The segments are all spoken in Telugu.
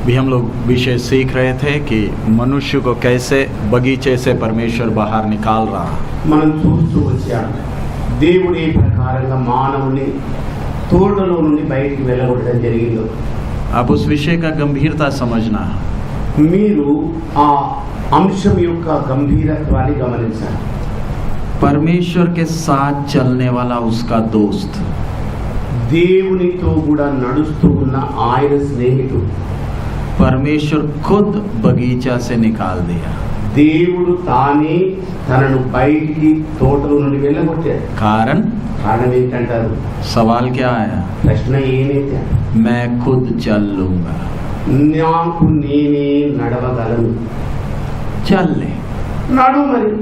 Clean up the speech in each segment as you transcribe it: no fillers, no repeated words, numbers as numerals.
भी हम लोग विषय सीख रहे थे कि मनुष्य को कैसे बगीचे से परमेश्वर बाहर निकाल रहा। మనం చూస్తూ వచ్చాం దేవుడి ప్రకారంగా మానవుని తోటలో నుండి బయటికి వెళ్ళగొట్టడం జరిగిందో। अब उस विषय का गंभीरता समझना, మీరు ఆ అంశం యొక్క గంభీరత్వాన్ని గమనించాలి। परमेश्वर के साथ चलने वाला उसका दोस्त, దేవునితో కూడా నడుస్తూ ఉన్న ఆయన స్నేహితుడు परमेश्वर खुद बगीचा से निकाल दिया। దేవుడు తానే తనను బయటికి తోటలో నుండి వెళ్ళగొట్టాడు। कारण ఏంటంటారు? सवाल क्या आया? ప్రశ్న ఏనైతే मैं खुद चल लूंगा। నాకు నేనే నడవగలను। चल ले। నడు మరి।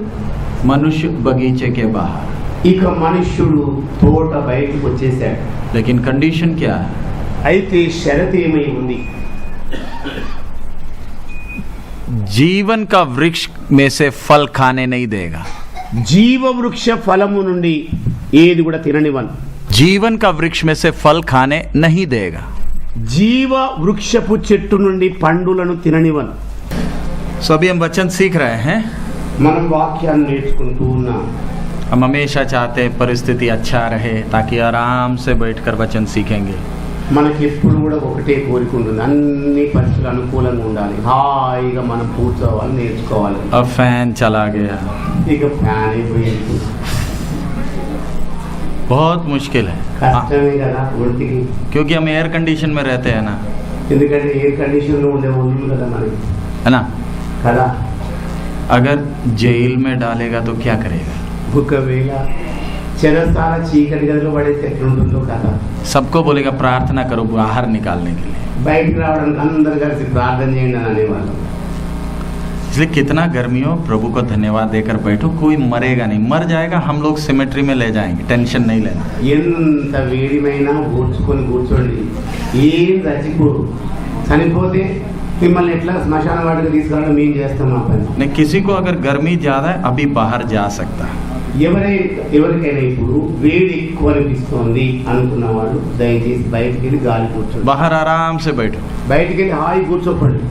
मनुष्य बगीचे के बाहर, ఇక మనుష్యుడు తోట బయటకు వచ్చేసాడు। लेकिन कंडीशन क्या है? అయితే షరతు ఏమై ఉంది? जीवन का वृक्ष में से फल खाने नहीं देगा। జీవ వృక్ష ఫలము నుండి ఏది కూడా తిననివ్వను। जीवन का वृक्ष में से फल खाने नहीं देगा। జీవ వృక్షపు చెట్టు నుండి పండులను తిననివ్వను। सो अभी हम वचन सीख रहे हैं। మనం వాక్యాన్ని నేర్చుకుంటూ ఉన్నాం। हम हमेशा चाहते हैं परिस्थिति अच्छा रहे ताकि आराम से बैठकर वचन सीखेंगे। మనకి ఎప్పుడు కూడా ఒకటే కోరిక ఉంటుంది, అన్ని పరిస్థితులు అనుకూలంగా ఉండాలి, హాయిగా మనం కూర్చోవాలి, నేర్చుకోవాలి। अब फैन चला गया, ఇక ఫ్యాన్ అయిపోయింది, बहुत मुश्किल है। కష్టమే కదా ఒంటికి। क्योंकि हम एयर कंडीशन में रहते हैं ना, ఎందుకంటే ఎయిర్ కండిషన్ లో ఉండే ఒళ్ళు కదా మనకి, है ना। కదా। अगर जेल में डालेगा तो क्या करेगा? ఒకవేళ చెరసాల చీకటి గదిలో పడేస్తే ఎట్లుంటుందో కదా। सबको बोलेगा प्रार्थना करो बाहर निकालने के लिए। బయటికి రావడానికి అందరు కలిసి ప్రార్థన చేయండి అని అనేవాళ్ళం। इसलिए कितना गर्मी हो, प्रभु को धन्यवाद देकर बैठो। कोई मरेगा नहीं, मर जाएगा हम लोग सिमेट्री में ले जाएंगे, टेंशन नहीं लेना। ఎంత వేడిమైనా కూర్చోండి, ఏం చచ్చిపోరు, చనిపోతే మిమ్మల్ని ఎట్లా శ్మశాన వాటికి తీసుకురావడం మేము చేస్తాం ఆ పని। नहीं, किसी को अगर गर्मी ज्यादा है अभी बाहर जा सकता है। ఎవరికైనా ఇప్పుడు వేడి ఎక్కువ అనిపిస్తోంది అనుకున్న వాళ్ళు దయచేసి బయటికి వెళ్ళి గాలి కూర్చోండి, बाहर आराम से बैठो। బయటికి వెళ్ళి హాయి కూర్చోపండి।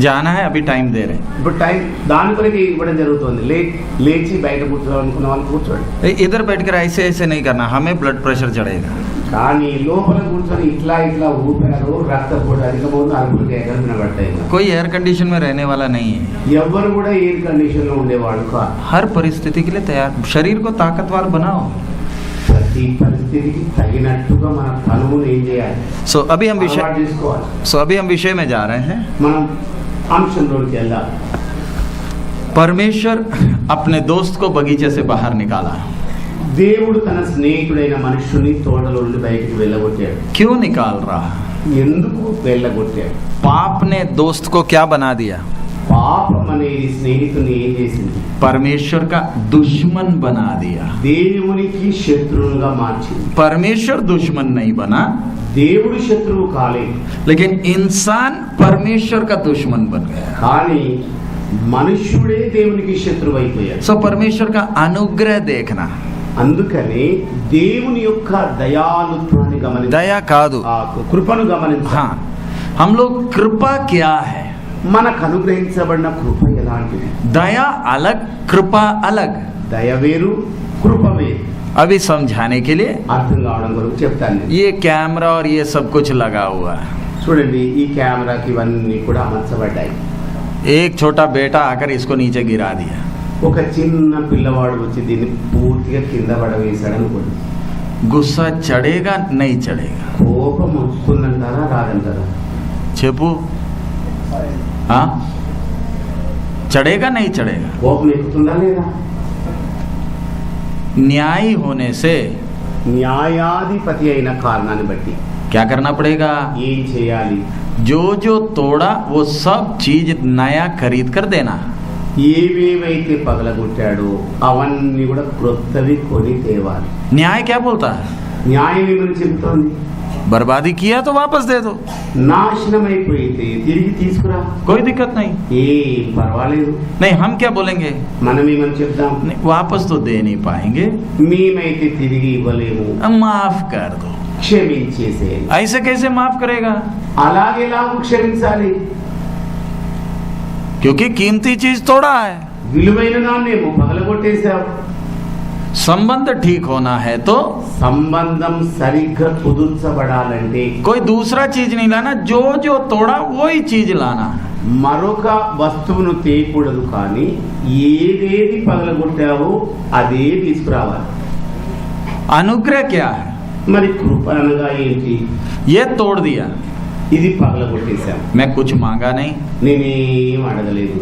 जाना है अभी टाइम दे रहे हैं। ఇప్పుడు టైం దాని కొరకు ఇవ్వడం జరుగుతుంది, లేచి బయట కూర్చోవాలనుకున్న వాళ్ళు కూర్చోండి। इधर बैठकर ऐसे ऐसे नहीं करना, हमें ब्लड प्रेशर चढ़ेगा। కానీ లోపల కూర్చొని ఇట్లా ఊపారు, రక్తపోటు అధికమవుతుంది, అరుపులు కేకలు వినబడతాయి। कोई एयर कंडीशन में रहने वाला नहीं है। ఎవరు కూడా ఎయిర్ కండిషన్ లో ఉండేవాడు కాదు। हर परिस्थिति के लिए तैयार, शरीर को ताकतवर बनाओ। ప్రతి పరిస్థితికి తగినట్టుగా మన తనువును ఏం చేయాలి? सो अभी हम అలవాటు చేసుకోవాలి। अभी हम विषय में जा रहे हैं। మనం అంశంలోకి వెళ్దాం। परमेश्वर अपने दोस्त को बगीचे से बाहर निकाला। దేవుడు తన స్నేహితుడైన మనుషుని తోటలో నుండి బయటికి వెళ్ళగొట్టాడు। क्यों निकाल रहा? ఎందుకు వెళ్ళగొట్టాడు? पाप ने दोस्त को क्या बना दिया? పాపం అనేది స్నేహితుని ఏం చేసింది? परमेश्वर का दुश्मन बना दिया। దేవునికి శత్రువుగా మార్చింది। परमेश्वर दुश्मन नहीं बना, దేవుడు శత్రువు కాలేదు, लेकिन इंसान परमेश्वर का दुश्मन बन गया। కానీ మనుష్యుడే దేవునికి శత్రువు అయిపోయాడు। सो परमेश्वर का अनुग्रह देखना। అందుకని దేవుని యొక్క దయాలుత్వాన్ని గమనించాలి, दया కాదు, కృపను గమనించాలి। हाँ, हम लोग कृपा क्या है? మనకు అనుగ్రహించబడిన కృప ఎలాంటిది? दया अलग, कृपा अलग। దయ వేరు, కృప వేరు। अभी समझाने के लिए అర్థం కావడం కొరకు చెప్తాను నేను। ये कैमरा और ये सब कुछ लगा हुआ है। చూడండి, ఈ కెమెరాకి ఇవన్నీ కూడా అమర్చబడ్డాయి। एक छोटा बेटा आकर इसको नीचे गिरा दिया। ఒక చిన్న పిల్లవాడు వచ్చి దీన్ని పూర్తిగా కింద పడవేశాడు అనుకోండి, गुस्सा चढ़ेगा नहीं चढ़ेगा? కోపం వస్తుందంటారా రాదంటారా? చెప్పు, हाँ, चढ़ेगा नहीं चढ़ेगा? కోపం ఎక్కుతుందా లేదా? न्यायी होने से న్యాయాధిపతి అయిన కారణాన్ని బట్టి क्या करना पड़ेगा? ఏం చేయాలి? जो जो तोड़ा वो सब चीज नया खरीद कर देना। ఏవేవైతే పగలగొట్టాడో అవన్నీ కూడా క్రొత్తవి కొని తేవాలి। न्याय क्या बोलता है? న్యాయం ఏమని చెబుతోంది? बर्बादी किया तो वापस दे दो, నాశనం అయిపోయితే తిరిగి తీసుకురా, कोई दिक्कत नहीं। ఏం పర్వాలేదు। नहीं, हम क्या बोलेंगे? మనం ఏమని చెప్తాం? नहीं, वापस तो दे नहीं पाएंगे, మేమైతే తిరిగి ఇవ్వలేము, माफ कर दो। క్షమించేసేయండి. ऐसे कैसे माफ करेगा? అలాగేలాగూ క్షమించాలి? क्योंकि कीमती चीज तोड़ा है. విలువైన దాన్నేమో పగలగొట్టేశావు. संबंध ठीक होना है तो సంబంధం సరిగ్గా కుదుర్చబడాలంటే कोई दूसरा चीज नहीं लाना, जो जो तोड़ा वही चीज लाना. మరొక వస్తువును తేయకూడదు, కానీ ఏదేది పగలగొట్టావో అదే తీసుకురావాలి. अनुग्रह क्या है? మరి కృప అనగా ఏంటి? ये तोड़ दिया, ఇది పగలగొట్టేశాను, मैं कुछ मांगा नहीं, నేనేం అడగలేదు,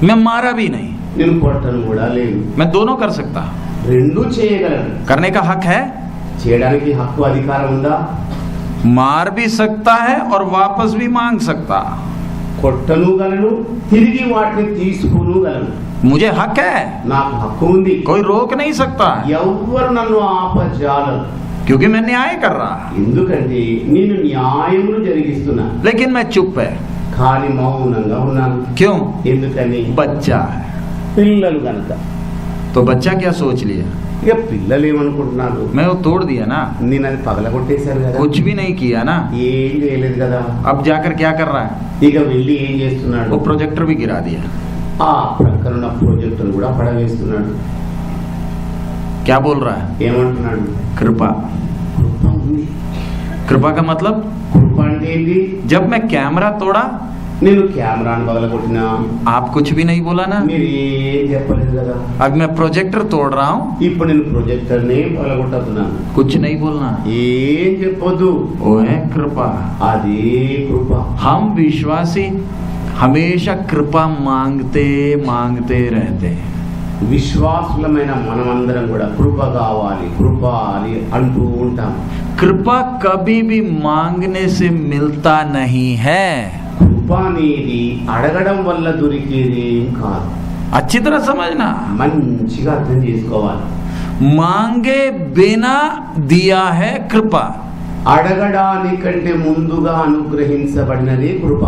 मैं मारा भी नहीं, నేను కొట్టను కూడా లేదు. मैं दोनों कर सकता. రెండూ చేయగలను. करने का हक है, చేయడానికి హక్కు అధికారం ఉందా? मार भी सकता है और वापस भी मांग सकता. కొట్టను గలను, తిరిగి వాటిని తీసుకును గలను. मुझे हक है, నాకు హక్కు ఉంది. कोई रोक नहीं सकता, ఎవ్వరు నన్ను ఆపజాలరు. क्योंकि मैं न्याय कर रहा. ఎందుకంటే నేను న్యాయమును జరిగిస్తున్నా. लेकिन मैं चुप है. కానీ మౌనంగా ఉన్నాను. क्यों? ఎందుకని? बच्चा है. పిల్లలు కనుక. तो बच्चा क्या सोच लिया? ఇక పిల్లలు ఏమనుకుంటున్నారు? मैं वो तोड़ दिया ना, నేను అది పగలగొట్టేశాను కదా, कुछ भी नहीं किया ना, ఏం చేయలేదు కదా. अब जाकर क्या कर रहा है? ఇక వెళ్ళి ఏం చేస్తున్నాడు? वो प्रोजेक्टर भी गिरा दिया. ఆ ప్రక్కన ప్రాజెక్టును కూడా పడవేస్తున్నాడు. क्या बोल रहा है? ఏమంటున్నాడు? कृपा. కృప ఉంది. कृपा का मतलब, కృప అంటే ఏంటి? जब मैं कैमरा तोड़ा నేను కెమెరాను పగలగొట్టినా आप कुछ भी नहीं बोला ना, మీరు ఏం చెప్పలేదు కదా. अब मैं प्रोजेक्टर तोड़ रहा हूँ, ఇప్పుడు నేను ప్రొజెక్టర్ని పగలగొట్టుతున్నాను, कुछ नहीं बोलना. ఏం చెప్పొద్దు. वो है कृपा. అది కృప. हम विश्वासी हमेशा कृपा मांगते मांगते रहते हैं. విశ్వాసులమైన మనమందరం కూడా కృప కావాలి, కృప అని అంటూ ఉంటాం. कृपा कभी भी मांगने से मिलता नहीं है. కృప అనేది అడగడం వల్ల దొరికేది ఏం కాదు. अच्छी तरह समझना, మంచిగా అర్థం చేసుకోవాలి. मांगे बिना दिया है कृपा. అడగడానికంటే ముందుగా అనుగ్రహించబడినదే కృప.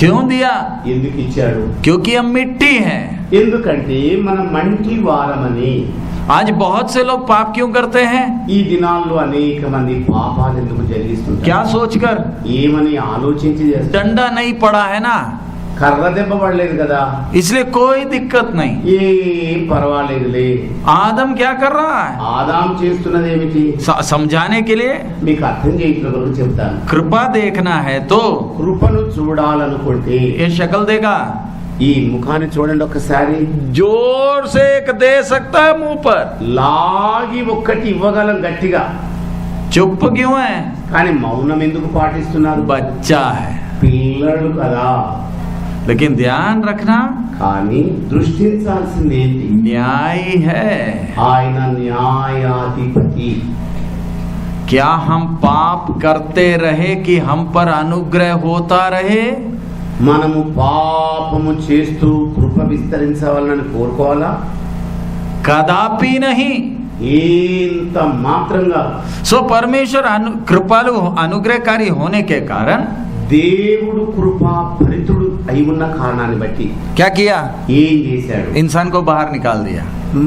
क्यों दिया? ఎందుకు ఇచ్చాడు? क्योंकि हम मिट्टी हैं. ఎందుకంటే మనం మంటి వారమని. आज बहुत से लोग पाप क्यों करते हैं? ఈ దినాల్లో అనేక మంది పాపాలు ఎందుకు జరిగిస్తుంటారు? क्या सोचकर? ఏమని ఆలోచించి చేస్తారు? डंडा नहीं पड़ा है ना, కర్ర దెబ్బ పడలేదు కదా, इसलिए कोई दिक्कत नहीं. ఏం పర్వాలేదులే. आदम क्या कर रहा है? ఆదాం చేస్తున్నది ఏమిటి? समझाने के लिए మీకు అర్థం చేయించిన కొరకు చెప్తాను. कृपा देखना है तो కృపను చూడాలనుకుంటే ये शक्ल देगा, ఈ ముఖాన్ని చూడండి ఒక్కసారి. जोर से एक दे सकता है मुंह पर. లాగి ఒక్కటి ఇవ్వగలం గట్టిగా, चुप क्यों है? కానీ మౌనం ఎందుకు పాటిస్తున్నారు? बच्चा है. పిల్లలు కదా. लेकिन ध्यान रखना, కానీ దృష్టించాల్సింది ఏంటి? न्याय है. ఆయన న్యాయాధిపతి. क्या हम पाप करते रहे कि हम पर अनुग्रह होता रहे? మనము పాపము చేస్తూ కృప విస్తరించవాలని కోరుకోవాలా? कदापि नहीं. ఏంత మాత్రంగా. सो परमेश्वर कृपालु अनुग्रहकारी होने के कारण దేవుడు కృపా భరితుడు అయి ఉన్న కారణాన్ని బట్టి क्या किया? ఏం చేశాడు? इंसान को बाहर निकाल दिया.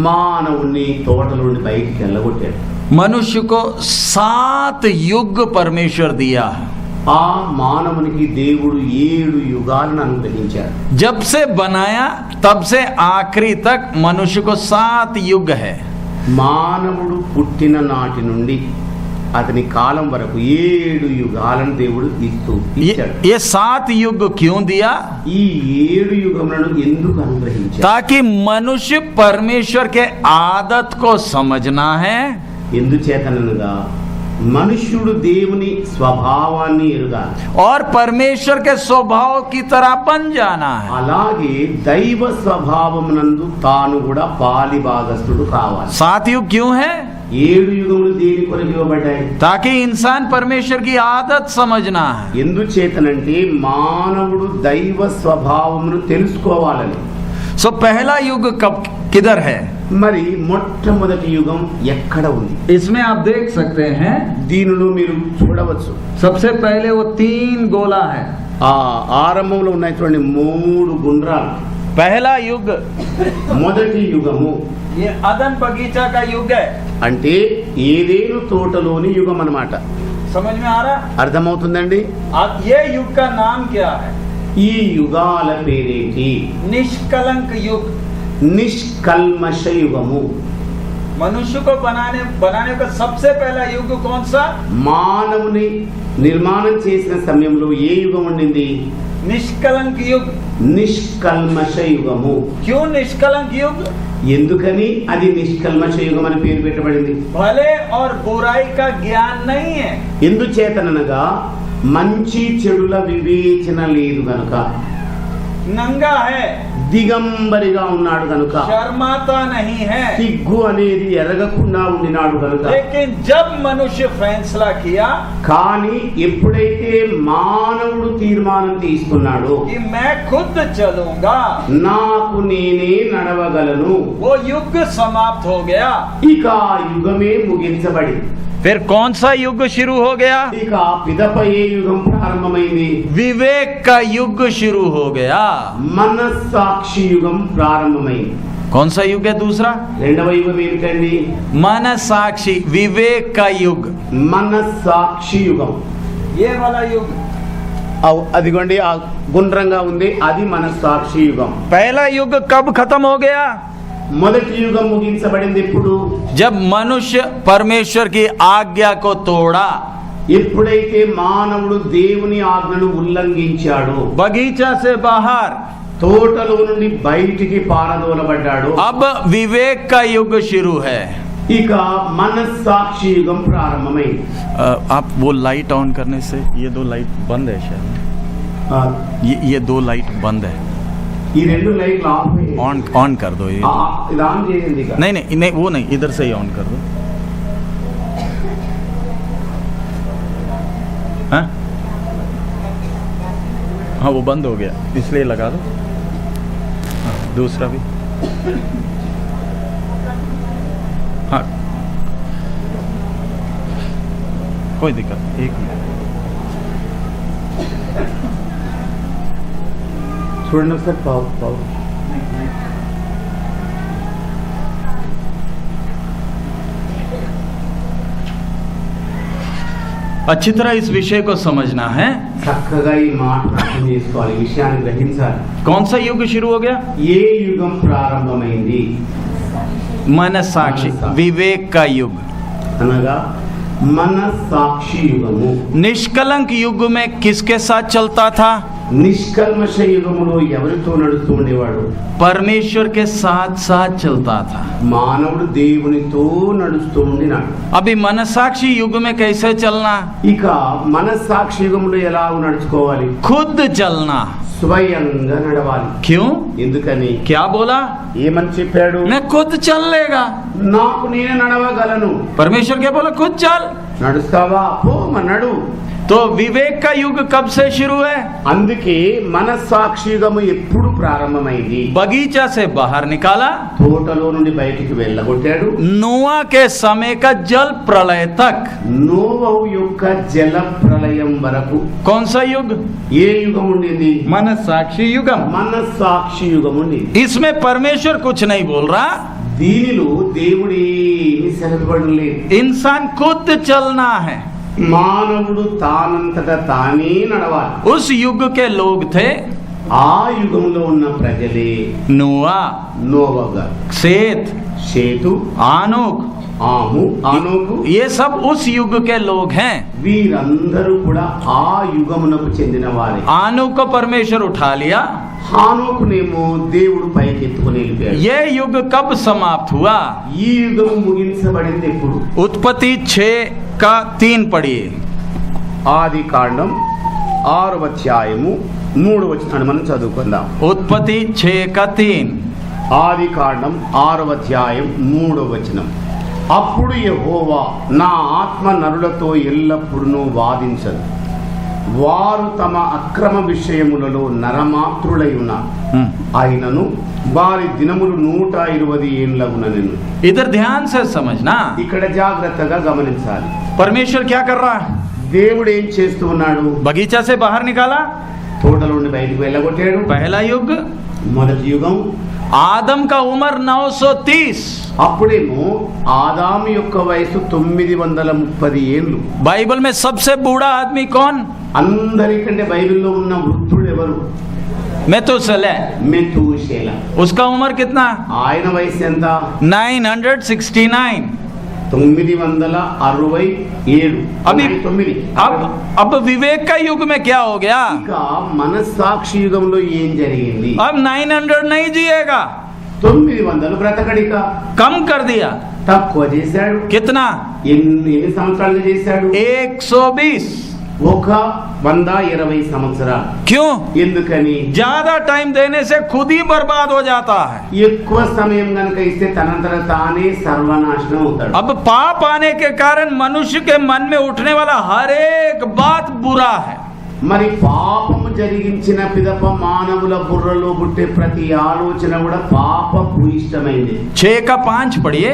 మానవుణ్ణి తోటలో నుండి బయటికి వెళ్ళగొట్టాడు. मनुष्य को 7 युग परमेश्वर दिया. ఆ మానవునికి దేవుడు 7 యుగాలను అనుగ్రహించాడు. जब से बनाया तब से आखिरी तक मनुष्य को 7 युग है. మానవుడు పుట్టిన నాటి నుండి అతని కాలం వరకు 7 యుగాలను దేవుడు ఇచ్చాడు. ये 7 युग क्यों दिया? ఈ 7 యుగములను ఎందుకు అనుగ్రహించాడు? ताकि मनुष्य परमेश्वर के आदत को समझना है. ఎందుచేతనగా మనుష్యుడు దేవుని స్వభావాన్ని ఎరుగాలి. और परमेश्वर के स्वभाव की तरह बन जाना है. అలాగే దైవ స్వభావమునందు తాను కూడా పాలి భాగస్థుడు కావాలి. 7 युग क्यों है? 7 యుగములు దేని కొరకు ఇవ్వబడ్డాయి? ताकि इंसान परमेश्वर की आदत समझना है. ఎందుచేతనంటే మానవుడు దైవ స్వభావమును తెలుసుకోవాలని. सो पहला युग कब किधर है? మరి మొట్టమొదటి యుగం ఎక్కడ ఉంది? इसमें आप देख सकते हैं, దీనిలో మీరు చూడవచ్చు. सबसे पहले वो 3 गोला है. ఆ ఆరంభంలో ఉన్నాయి చూడండి 3 గుండ్రాలు. पहला युग మొదటి యుగము ये अदन बगीचा का युग है। అంటే ఏదేను తోటలోని యుగం అన్నమాట. समझ में आ रहा? అర్థమవుతుందండి? अब ये युग का नाम क्या है? ఈ యుగాల పేరేంటి? निष्कलंक युग। నిష్కల్మష యుగము. मनुष्य को बनाने का सबसे पहला युग कौन सा? మానవుని నిర్మాణం చేసిన సమయంలో ఏ యుగం ఉండింది? निष्कलंक युग। నిష్కల్మష యుగము. क्यों निष्कलंक युग? ఎందుకని అది నిష్కల్మష యుగం అని పేరు పెట్టబడింది? भले और बुराई का ज्ञान नहीं है। ఎందుచేతనగా మంచి చెడుల వివేచన లేదు గనుక, नंगा है, దిగంబరిగా ఉన్నాడు గనుక, शर्माता नहीं है। సిగ్గు అనేది ఎరగకుండా ఉండినాడు గనుక. लेकिन जब मनुष्य फैसला किया కానీ ఎప్పుడైతే మానవుడు తీర్మానం తీసుకున్నాడో कि मैं खुद चलूंगा, నాకు నేనే నడవగలను, वो युग समाप्त हो गया। ఇక ఆ యుగమే ముగించబడి फिर कौन सा युग शुरू हो गया? ఇక పిదప ఏ యుగం ప్రారంభమైంది? विवेक का युग शुरू हो गया। మనస్సాక్షి యుగం ప్రారంభమైంది. कौन सा युग है दूसरा? రెండవ యుగం ఏమిటండి? मनसाक्षी, विवेक का युग। మనస్సాక్షి యుగం. ये वाला युग। అదిగోండి ఆ గుండ్రంగా ఉంది, అది మనస్సాక్షి యుగం. पहला युग कब खत्म हो गया? మొదటి యుగం ముగించబడింది ఎప్పుడు? जब मनुष्य परमेश्वर की आज्ञा को तोड़ा, ఎప్పుడైతే మానవుడు దేవుని ఆజ్ఞను ఉల్లంఘించాడు, बगीचा से बाहर, తోటలో నుండి బయటికి పారదోలబడ్డాడు, अब विवेक का युग शुरू है। ఇక మనస్సాక్షి యుగం ప్రారంభమైంది. आप वो लाइट ऑन करने से ये दो लाइट बंद है शायद, ఆ, ये दो लाइट बंद है। ఈ రెండు లైట్లు ఆఫ్ అయ్యాయి. ऑन कर दो ये। ఇది ఆన్ చేయండి ఇక. नहीं वो नहीं, इधर से ही ऑन कर दो। हाँ हाँ वो बंद हो गया, इसलिए लगा दो। हाँ, दूसरा भी। हाँ कोई दिक्कत, एक मिनट। చూడండి ఒకసారి పావు अच्छी तरह इस विषय को समझना है। చక్కగా ఈ మాట అర్థం చేసుకోవాలి, విషయాన్ని గ్రహించాలి. कौन सा युग शुरू हो गया? ఏ యుగం ప్రారంభమైంది? मनसाक्षी, विवेक का युग। అనగా మనస్సాక్షి యుగము. निष्कलंक युग में किसके साथ चलता था? నిష్కల్మష యుగములో ఎవరితో నడుస్తూ ఉండేవాడు? परमेश्वर के साथ साथ चलता था। మానవుడు దేవునితో నడుస్తూ ఉండినాడు. अभी मनसाक्षी युग में कैसे चलना? ఇక మనస్సాక్షి యుగములో ఎలా నడుచుకోవాలి? खुद चलना। స్వయంగా నడవాలి. क्यों? ఎందుకని? क्या बोला? ఏమని చెప్పాడు? मैं खुद चल लेगा। నాకు నేనే నడవగలను. परमेश्वर क्या बोला? खुद चल। నడుస్తావా? పో నడు. तो विवेक का युग कब से शुरू है? అందుకే మనస్సాక్షి యుగము ఎప్పుడు ప్రారంభమైంది? बगीचा से बाहर निकाला, తోటలో నుండి బయటికి వెళ్ళగొట్టాడు. नोआ के समय का जल प्रलय तक। నోవహు యొక్క జల ప్రళయం వరకు कौन सा युग? ఏ యుగం ఉండింది? मनसाक्षी युगम। మనస్సాక్షి యుగం ఉండింది. इसमें परमेश्वर कुछ नहीं बोल रहा, దీనిలో దేవుడేమి సెలవుపడలేదు. इंसान खुद चलना है। మానవుడు తానంతటా తానే నడవాలి. उस युग के लोग थे ఆ యుగంలో ఉన్న ప్రజలే नोआ, నోవహు, सेत, షేతు, आनोक, ఆనోకు, ये सब उस युग के लोग हैं। వీరందరూ కూడా ఆ యుగమునకు చెందిన వారే. आनोक को परमेश्वर उठा लिया। హానోకునేమో దేవుడు పైకి ఎత్తుకుని వెళ్ళిపోయాడు. ये युग कब समाप्त हुआ? ఈ యుగం ముగించబడింది ఎప్పుడు? उत्पत्ति 6 का 3 पढ़िए। ఆది కాండం 6వ అధ్యాయము 3వ వచనాన్ని మనం చదువుకుందాం. उत्पत्ति 6 का 3। ఆది కాండం 6వ అధ్యాయం 3వ వచనం. అప్పుడు యెహోవా, నా ఆత్మ నరులతో ఎల్లప్పుడూ వాదించదు, వారు తమ అక్రమ విషయములలో నరమాత్రులై ఉన్నారు, అయినను వారి దినములు 120 ఏండ్లగునెను. इधर ध्यान से समझना। ఇక్కడ జాగ్రత్తగా గమనించాలి. परमेश्वर क्या कर रहा है? దేవుడు ఏం చేస్తూ ఉన్నాడు? बगीचा से बाहर निकाला, తోటలో నుండి బయటకు వెళ్ళగొట్టాడు. पहला युग, మొదటి యుగం. आदम का उम्र 930, అప్పుడేమో ఆదాము యొక్క వయసు 930 ఏళ్ళు. बाइबल में सबसे बूढ़ा आदमी कौन? అందరికంటే బైబిల్లో ఉన్న వృద్ధుడు ఎవరు? मेतुसेलह। మెతూషెల. उसका उम्र कितना? ఆయన వయసు ఎంత? 969। 967. अभी 9. अब विवेक का युग में क्या हो गया? ఇక మనస్సాక్షి యుగంలో ఏం జరిగింది? अब 900 नहीं जिएगा, 900 బ్రతకడిక. कम कर दिया। తక్కువ చేశాడు. कितना? ఎన్ని సంవత్సరాలుగా చేశాడు? 120। 120 సంవత్సరాలు. क्यों? ఎందుకని? ज्यादा टाइम देने से खुद ही बर्बाद हो जाता है। ఎక్కువ సమయం గనుక ఇస్తే తనంతట తానే సర్వనాశనం అవుతాడు. अब पाप आने के कारण मनुष्य के मन में उठने वाला हर एक बात बुरा है। మరి పాపము జరిగించిన పిదప మానవుల బుర్రలో పుట్టే ప్రతి ఆలోచన కూడా పాప భూయిష్టమైంది. 6 का 5 పढ़ిए।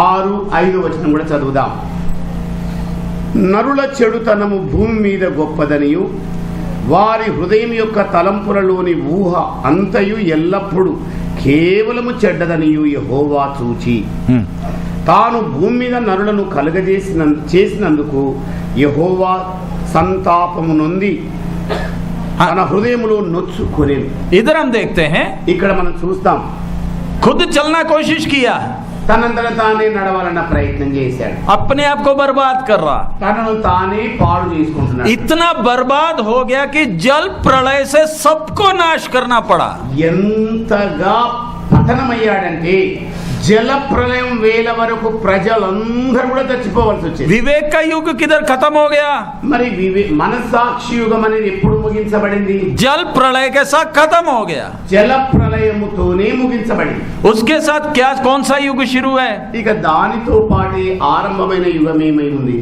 6:5 వచనం కూడా చదువుదాం. నరుల చెడుతనము భూమి మీద గొప్పదనియు వారి హృదయం యొక్క తలంపులలోని ఊహ అంతయు ఎల్లప్పుడూ కేవలము చెడ్డదనియు యెహోవా చూచి తాను భూమి మీద నరులను చేసినందుకు యెహోవా సంతాపము నొంది తన హృదయములో నొచ్చుకొనేను. इधर हम देखते हैं, ఇక్కడ మనం చూస్తాం, खुद चलना कोशिश किया, తనంతట తానే నడవాలన్న ప్రయత్నం చేశాడు. अपने आप को बर्बाद कर रहा, తనను తానే పాడు చేసుకుంటున్నాడు. इतना बर्बाद हो गया कि जल प्रलय से सबको नाश करना पड़ा। ఎంతగా పతనమయ్యాడంటే జల ప్రళయం వేల వరకు ప్రజలందరూ కూడా చచ్చిపోవాల్సి వచ్చింది. विवेक का युग किधर खत्म हो गया? మరి మనస్సాక్షి యుగం అనేది ఎప్పుడు ముగించబడింది? जल प्रलय के साथ खत्म हो गया। జల ప్రళయముతోనే ముగించబడింది. उसके साथ क्या कौन सा युग शुरू है? ఇక దానితో పాటే ఆరంభమైన యుగం ఏమై ఉంది?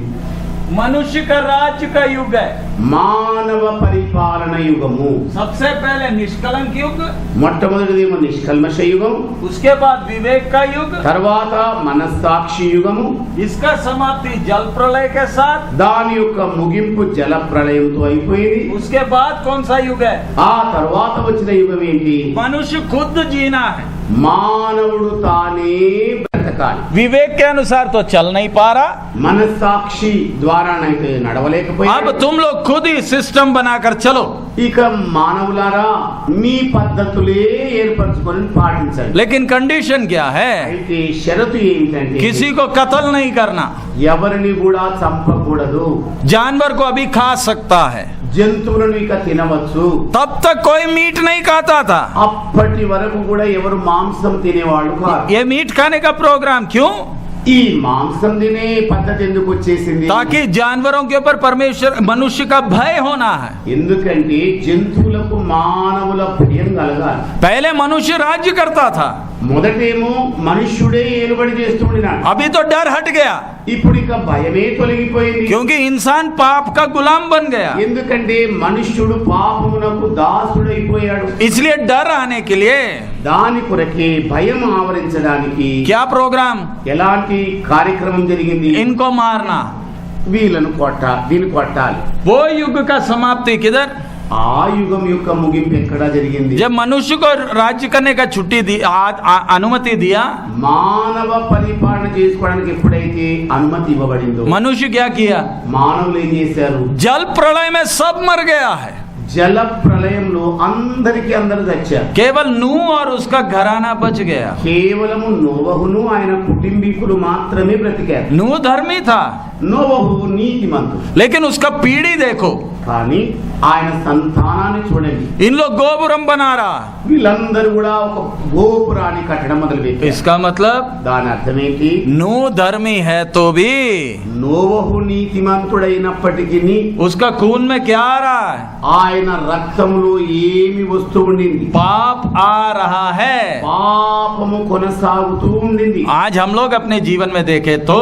मनुष्य का राज्य का युग है। మానవ పరిపాలన యుగము. सबसे पहले निष्कलंक युग, మొట్టమొదటిదేమో నిష్కల్మష యుగం, उसके बाद विवेक का युग, తర్వాత మనస్సాక్షి యుగము, इसका समाप्ति जल प्रलय के साथ, దాని యొక్క ముగింపు జల ప్రళయంతో అయిపోయింది. उसके बाद कौन सा युग है? ఆ తర్వాత వచ్చిన యుగం ఏంటి? मनुष्य खुद जीना है। మానవుడు తానే బ్రతకాలి. विवेक के अनुसार तो चल नहीं पा रहा। మనస్సాక్షి ద్వారానైతే अब నడవలేకపోయాడు. तुम लोग खुद ही सिस्टम बनाकर चलो। ఇక మానవులారా మీ పద్ధతులే ఏర్పరచుకొని పాటించండి. लेकिन कंडीशन क्या है? అయితే షరతు ఏమిటంటే किसी को कत्ल नहीं करना, ఎవరిని కూడా చంపకూడదు. जानवर को अभी खा सकता है, జంతువులను ఇక తినవచ్చు. तब तक कोई मीट नहीं खाता था। అప్పటి వరకు కూడా ఎవరు మాంసం తినేవాళ్ళు కాదు. ये मीट खाने का प्रोग्राम क्यों? ఈ మాంసం తినే పద్ధతి ఎందుకు వచ్చేసింది? ताकि जानवरों के ऊपर परमेश्वर मनुष्य का भय होना है। ఎందుకంటే జంతువులకు మానవుల భయం కలగాలి. पहले मनुष्य राज्य करता था, మొదటేమో మనుష్యుడే ఏలుబడి చేస్తున్నాడు. अभी तो डर हट गया, ఇప్పుడు ఇక భయమే తొలగిపోయింది. क्योंकि इंसान पाप का गुलाम बन गया। ఎందుకంటే మనుష్యుడు పాపమునకు దాసుడైపోయాడు. इसलिए डर आने के लिए దాని కొరకే భయం ఆవరించడానికి क्या प्रोग्राम? ఎలాంటి కార్యక్రమం జరిగింది? इनको मारना। వీళ్ళను దీన్ని కొట్టాలి. वो युग का समाप्ति किधर? ఆ యుగం యొక్క ముగింపు ఎక్కడ జరిగింది? जब मनुष्य को राज्य करने का छुट्टी दी, अनुमति दिया, మానవ పరిపాలన చేసుకోవడానికి ఎప్పుడైతే అనుమతి ఇవ్వబడిందో मनुष्य क्या किया? మానవులు ఏం చేశారు? जल प्रलय में सब मर गया है, జల ప్రళయంలో అందరూ చచ్చారు. केवल नूह और उसका घराना बच गया। కేవలము నోవహును ఆయన కుటుంబీకులు మాత్రమే బ్రతికారు. नूह धर्मी था, నోవహు నీతిమంతుడు. लेकिन उसका पीढ़ी देखो, కానీ ఆయన సంతానాన్ని చూడండి. इन लोग गोपुरम बना रहा। వీళ్ళందరూ కూడా ఒక గోపురాన్ని కట్టడం మొదలుపెట్టారు. इसका मतलब దాని అర్థం ఏంటి? नूह धर्मी है तो भी నోవహు నీతిమంతుడైనప్పటికీ उसका खून में क्या आ रहा है? ఆయన రక్తంలో ఏమి వస్తూ ఉండింది? पाप आ रहा है। పాపము కొనసాగుతూ ఉండింది. आज हम लोग अपने जीवन में देखे तो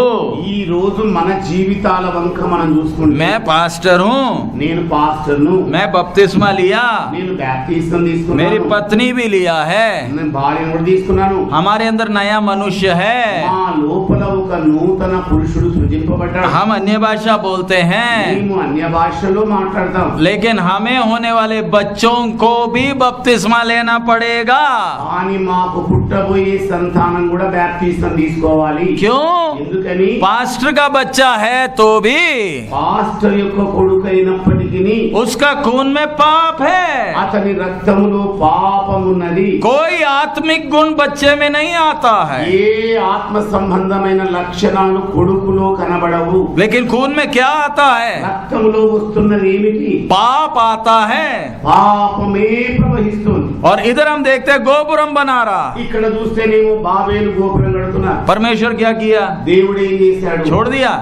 ఈ రోజు మన జీవితాల వంక మనం చూసుకుంటే, मैं पास्टर हूँ, నేను పాస్టర్ను, मैं बपतिस्मा लिया, నేను బాప్తిస్మం मेरी తీసుకున్నాను, पत्नी भी लिया है, నేను భార్యను కూడా తీసుకున్నాను, हमारे अंदर नया मनुष्य है। మా లోపల ఒక ఒక నూతన పురుషుడు సృజింపబడ్డాడు. हम अन्य भाषा बोलते हैं, మేము అన్య భాషలో మాట్లాడతాం. लेकिन हमें होने वाले बच्चों को भी बपतिस्मा लेना पड़ेगा. కానీ మాకు పుట్టబోయే సంతానం కూడా బ్యాప్టిజం తీసుకోవాలి. क्यों? ఎందుకని? पास्टर का बच्चा है तो भी పాస్టర్ యొక్క కొడుకు అయినప్పటికీ उसका खून में पाप है. అతని రక్తములో పాపం ఉన్నది. कोई आत्मिक गुण बच्चे में नहीं आता है, ఏ ఆత్మ సంబంధమైన లక్షణాలు కొడుకులో కనబడవు. लेकिन खून में क्या आता है? రక్తములో వస్తున్నది ఏమిటి? पाप आता है. పాపమే ప్రవహిస్తుంది. और इधर हम देखते हैं गोपुरम बना रहा. ఇక్కడ చూస్తేనేమో బాబేలు గోపురం కడుతున్నారు. परमेश्वर क्या किया? దేవుడు ఏం చేశాడు? छोड़ दिया.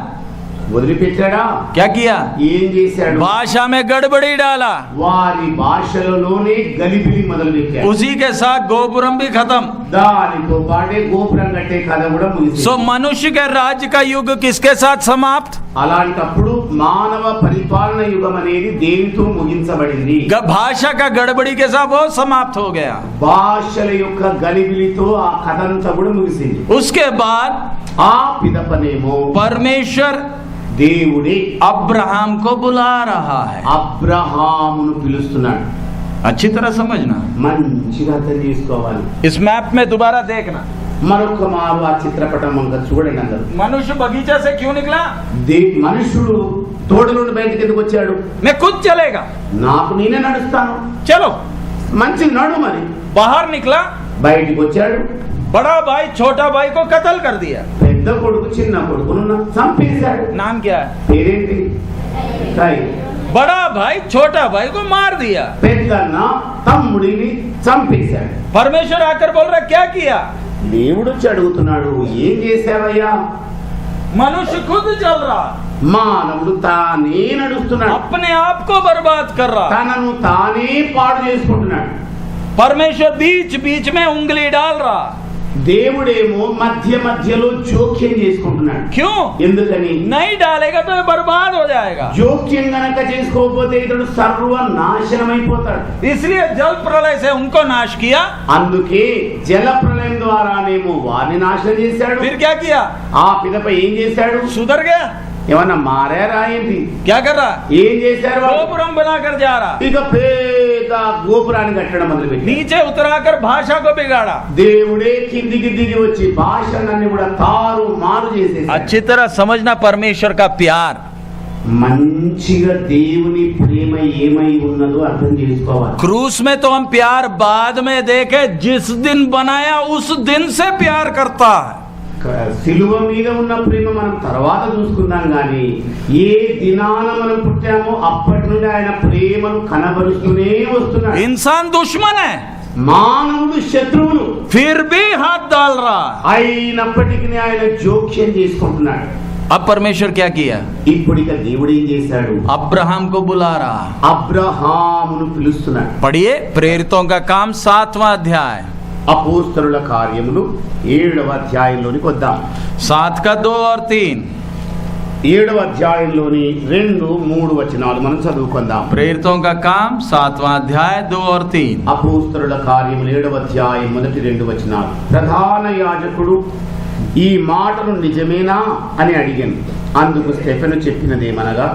వదిలిపెట్టాడా? क्या किया? ఏం చేశాడు? भाषा में गड़बड़ी डाला, వారి భాషలలోనే గలిబిలి మొదలు పెట్టాడు. उसी के साथ गोपुरम भी खत्म. దానితో పాటే గోపురం కట్టే కథ కూడా ముగిసింది. सो मनुष्य के राज्य का युग किसके साथ समाप्त? అలాంటప్పుడు మానవ పరిపాలన యుగం అనేది దేనితో ముగించబడింది? भाषा का गड़बड़ी के साथ वो समाप्त हो गया. భాషల యొక్క గలిబిలితో ఆ కథ అంతా కూడా ముగిసింది. उसके बाद ఆ పిదపనేమో परमेश्वर దేవుడే अब्राहम को बुला रहा है. అబ్రహామును పిలుస్తున్నాడు. अच्छी तरह समझना. మంచిగా అర్థం చేసుకోవాలి. इस मैप में दोबारा देखना. మరొక మారు ఆ చిత్రపటం అంతా చూడండి అందరూ. मनुष्य बगीचा से क्यों निकला? మనుషుడు తోట నుండి బయటకు ఎందుకు వచ్చాడు? मैं खुद चलेगा. నాకు నేనే నడుస్తాను. चलो. మంచి నడు మరి. बाहर निकला. బయటికి వచ్చాడు. बड़ा भाई छोटा भाई को कत्ल कर दिया. పెద్ద కొడుకు చిన్న కొడుకును చంపేశాడు. नाम क्या है? పేరేంటి? కాయ్. बड़ा भाई छोटा भाई को मार दिया. పెద్దన్న తమ్ముడిని చంపేశాడు. परमेश्वर आकर बोल रहा क्या किया? దేవుడు వచ్చి అడుగుతున్నాడు, ఏం చేశావయ్యా? मनुष्य खुद चल रहा, మానవుడు తానే నడుస్తున్నాడు. अपने आप को बर्बाद कर रहा. తనను తానే పాడు చేసుకుంటున్నాడు. परमेश्वर बीच बीच में उंगली डाल रहा. దేవుడేమో మధ్య మధ్యలో జోక్యం చేసుకుంటున్నాడు. क्यों? ఎందుకని? नहीं डालेगा तो बर्बाद हो जाएगा. జోక్యం గనక చేసుకోకపోతే ఇతడు సర్వనాశనం అయిపోతాడు. इसलिए जल प्रलय से उनको नाश किया. అందుకే జల ప్రళయం ద్వారానేమో వారిని నాశనం చేశాడు. फिर क्या किया? ఆ పిదప ఏం చేశాడు? सुधर गया. ఏమన్నా మారారా ఏంటి? क्या कर रहा? ఏం చేశారు వాళ్ళు? गोपुरम बनाकर जा रहा. ఇక పేద గోపురాన్ని కట్టడం మొదలుపెట్టి नीचे उतराकर भाषा को बिगाड़ा. దేవుడే కిందికి దిగి వచ్చి భాషలన్నీ కూడా తారు మారు చేసేసాడు. अच्छी तरह समझना परमेश्वर का प्यार. మంచిగా దేవుని ప్రేమ ఏమై ఉన్నదో అర్థం చేసుకోవాలి. क्रूस में तो हम प्यार बाद में देखे, जिस दिन बनाया उस दिन से प्यार करता है. సిలువ మీద ఉన్న ప్రేమ మనం తర్వాత చూసుకుందాం, కానీ ఏ దినాన మనం పుట్టామో అప్పటి నుండి ఆయన ప్రేమను కనబరుస్తూనే వస్తున్నాడు. इंसान दुश्मन है, మానవుడు శత్రువులు, फिर भी हाथ डाल रहा. అయినప్పటికీ ఆయన జోక్యం చేసుకుంటున్నాడు. अब परमेश्वर क्या किया? ఇప్పుడు ఇక దేవుడు ఏం చేశాడు? अब्राहम को बुला रहा. అబ్రహామును పిలుస్తున్నాడు. पढ़िए प्रेरितों का काम 7वां अध्याय. అపోస్తలుల కార్యములు 7వ అధ్యాయంలోనికి వద్దాం. 7 का 2 और 3. 7వ అధ్యాయంలోని 2, 3 వచనాలు మనం చదువుకుందాం. प्रेरितों का काम 7वां अध्याय 2 और 3. అపోస్తలుల కార్యములు 7వ అధ్యాయం మొదటి 2 వచనాలు. ప్రధాన యాజకుడు ఈ మాటలు నిజమేనా అని అడిగాను. అందుకు స్టెఫెను చెప్పినదేమనగా,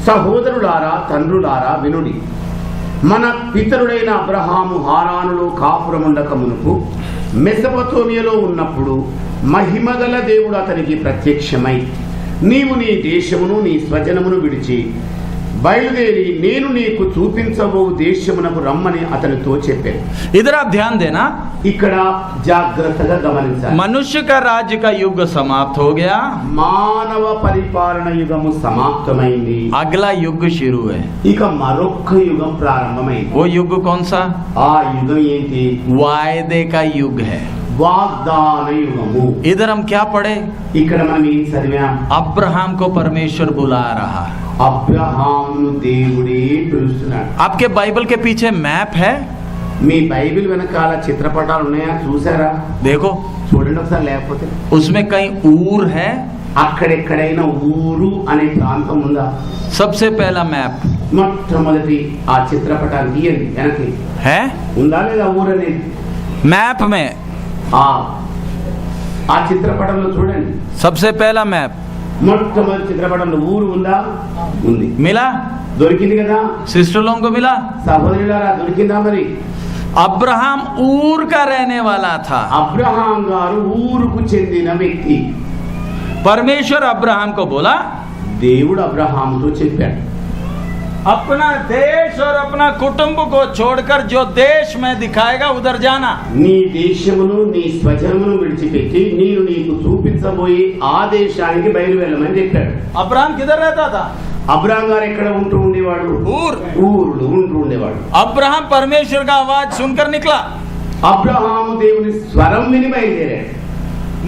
సహోదరులారా, తండ్రులారా, వినుడి. మన పితరుడైన అబ్రహాము హారానులో కాపురముండక మునుపు మెసొపొతేమియాలో ఉన్నప్పుడు మహిమగల దేవుడు అతనికి ప్రత్యక్షమై, నీవు నీ దేశమును నీ స్వజనమును విడిచి బయలుదేరి నేను నీకు చూపించబో దేశమునకు రమ్మని అతనితో చెప్పాను. इधर आप ध्यान देना. ఇక్కడ జాగ్రత్తగా గమనించాలి. मनुष्य का राज्य का युग समाप्त हो गया. మానవ పరిపాలన యుగము సమాప్తమైంది. अगला युग शुरू है. ఇక మరొక్క యుగం ప్రారంభమైంది. वो युग कौन सा? ఆ యుగం ఏంటి? वायदे का युग है. వాగ్దాన యుగము. इधर हम क्या पढ़े? ఇక్కడ మనం ఏం చదివాం? अब्राहम को परमेश्वर बुला रहा. అబ్రహామును దేవుడే పిలుస్తున్నాడు. आपके बाइबल के पीछे मैप है? మీ బైబిల్ వెనకాల చిత్రపటాలు ఉన్నాయా? చూసారా? देखो, చూడండి ఒకసారి. లేకపోతే उसमें कहीं ऊर है. అక్కడెక్కడైనా ఊరు అనే ప్రాంతం ఉందా? सबसे पहला मैप మొట్టమొదటి ఆ చిత్రపటాలు తీయండి వెనక్కి. है ఉందా లేదా ఊరు అనేది? मैप में. ఆ ఆ చిత్రపటంలో చూడండి, सबसे पहला मैप మొట్టమొదటి చిత్రపటంలో ఊరు ఉందా? ఉంది. मिला, దొరికింది కదా? सिस्टर लोगों को मिला। సహోదరులారా దొరికిందా? మరి अब्राहम ऊर का रहने वाला था। అబ్రహాం గారు ఊరుకు చెందిన వ్యక్తి. परमेश्वर अब्राहम को बोला, దేవుడు అబ్రహాముతో చెప్పాడు, अपना देश और अपना कुटुंब को छोड़कर जो देश में दिखाएगा उधर जाना। నీ దేశమును నీ స్వజనమును విడిచిపెట్టి నేను నీకు చూపించబోయే ఆ దేశానికి బయలు వెళ్ళమని చెప్పాడు. अब्राहम किधर रहता था? అబ్రహాం గారు ఎక్కడ ఉంటూ ఉండేవాడు? ఊరులో ఉంటూ ఉండేవాడు. अब्राहम परमेश्वर का आवाज सुनकर निकला। అబ్రహాము దేవుని స్వరం విని బయలుదేరాడు.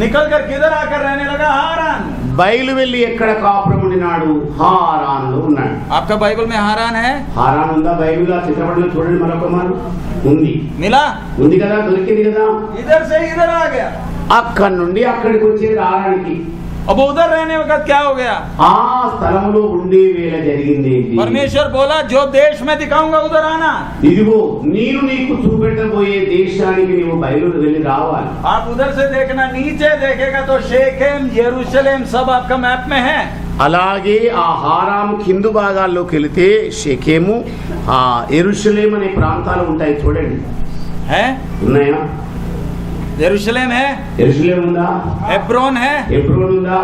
निकलकर किधर आकर रहने लगा? हारान। బయలు వెళ్ళి ఎక్కడ కాపురం ఉండినాడు? హారాన్లో ఉన్నాడు. आपका बाइबल में हारान है? హారాన్ ఉందా బైబిల్? ఆ చిత్రపటంలో చూడండి మరొక మారు. ఉంది. मिला, ఉంది కదా, దొరికింది కదా. इधर से इधर आ गया। అక్కడి నుండి అక్కడికి వచ్చేది హారానికి. अब उधर रहने वक्त क्या हो गया? ఆ స్థలంలో ఉండే వేళ జరిగింది ఏంటి? परमेश्वर बोला, जो देश में दिखाऊंगा उधर आना। ఇదిగో నేను నీకు చూపెట్టబోయే దేశానికి నీవు బయలు వెళ్ళి రావాలి. आप उधर से देखना, नीचे देखेगा तो शेखेम, यरूशलेम सब आपका मैप में है। అలాగే ఆ హారాం కిందు భాగాల్లోకి వెళితే షెకెము, ఆ యెరూషలేం అనే ప్రాంతాలు ఉంటాయి చూడండి. है? ఉన్నాయా? यरूशलेम है, యెరూషలేం ఉందా? हेब्रोन है, హెబ్రోన్ ఉందా?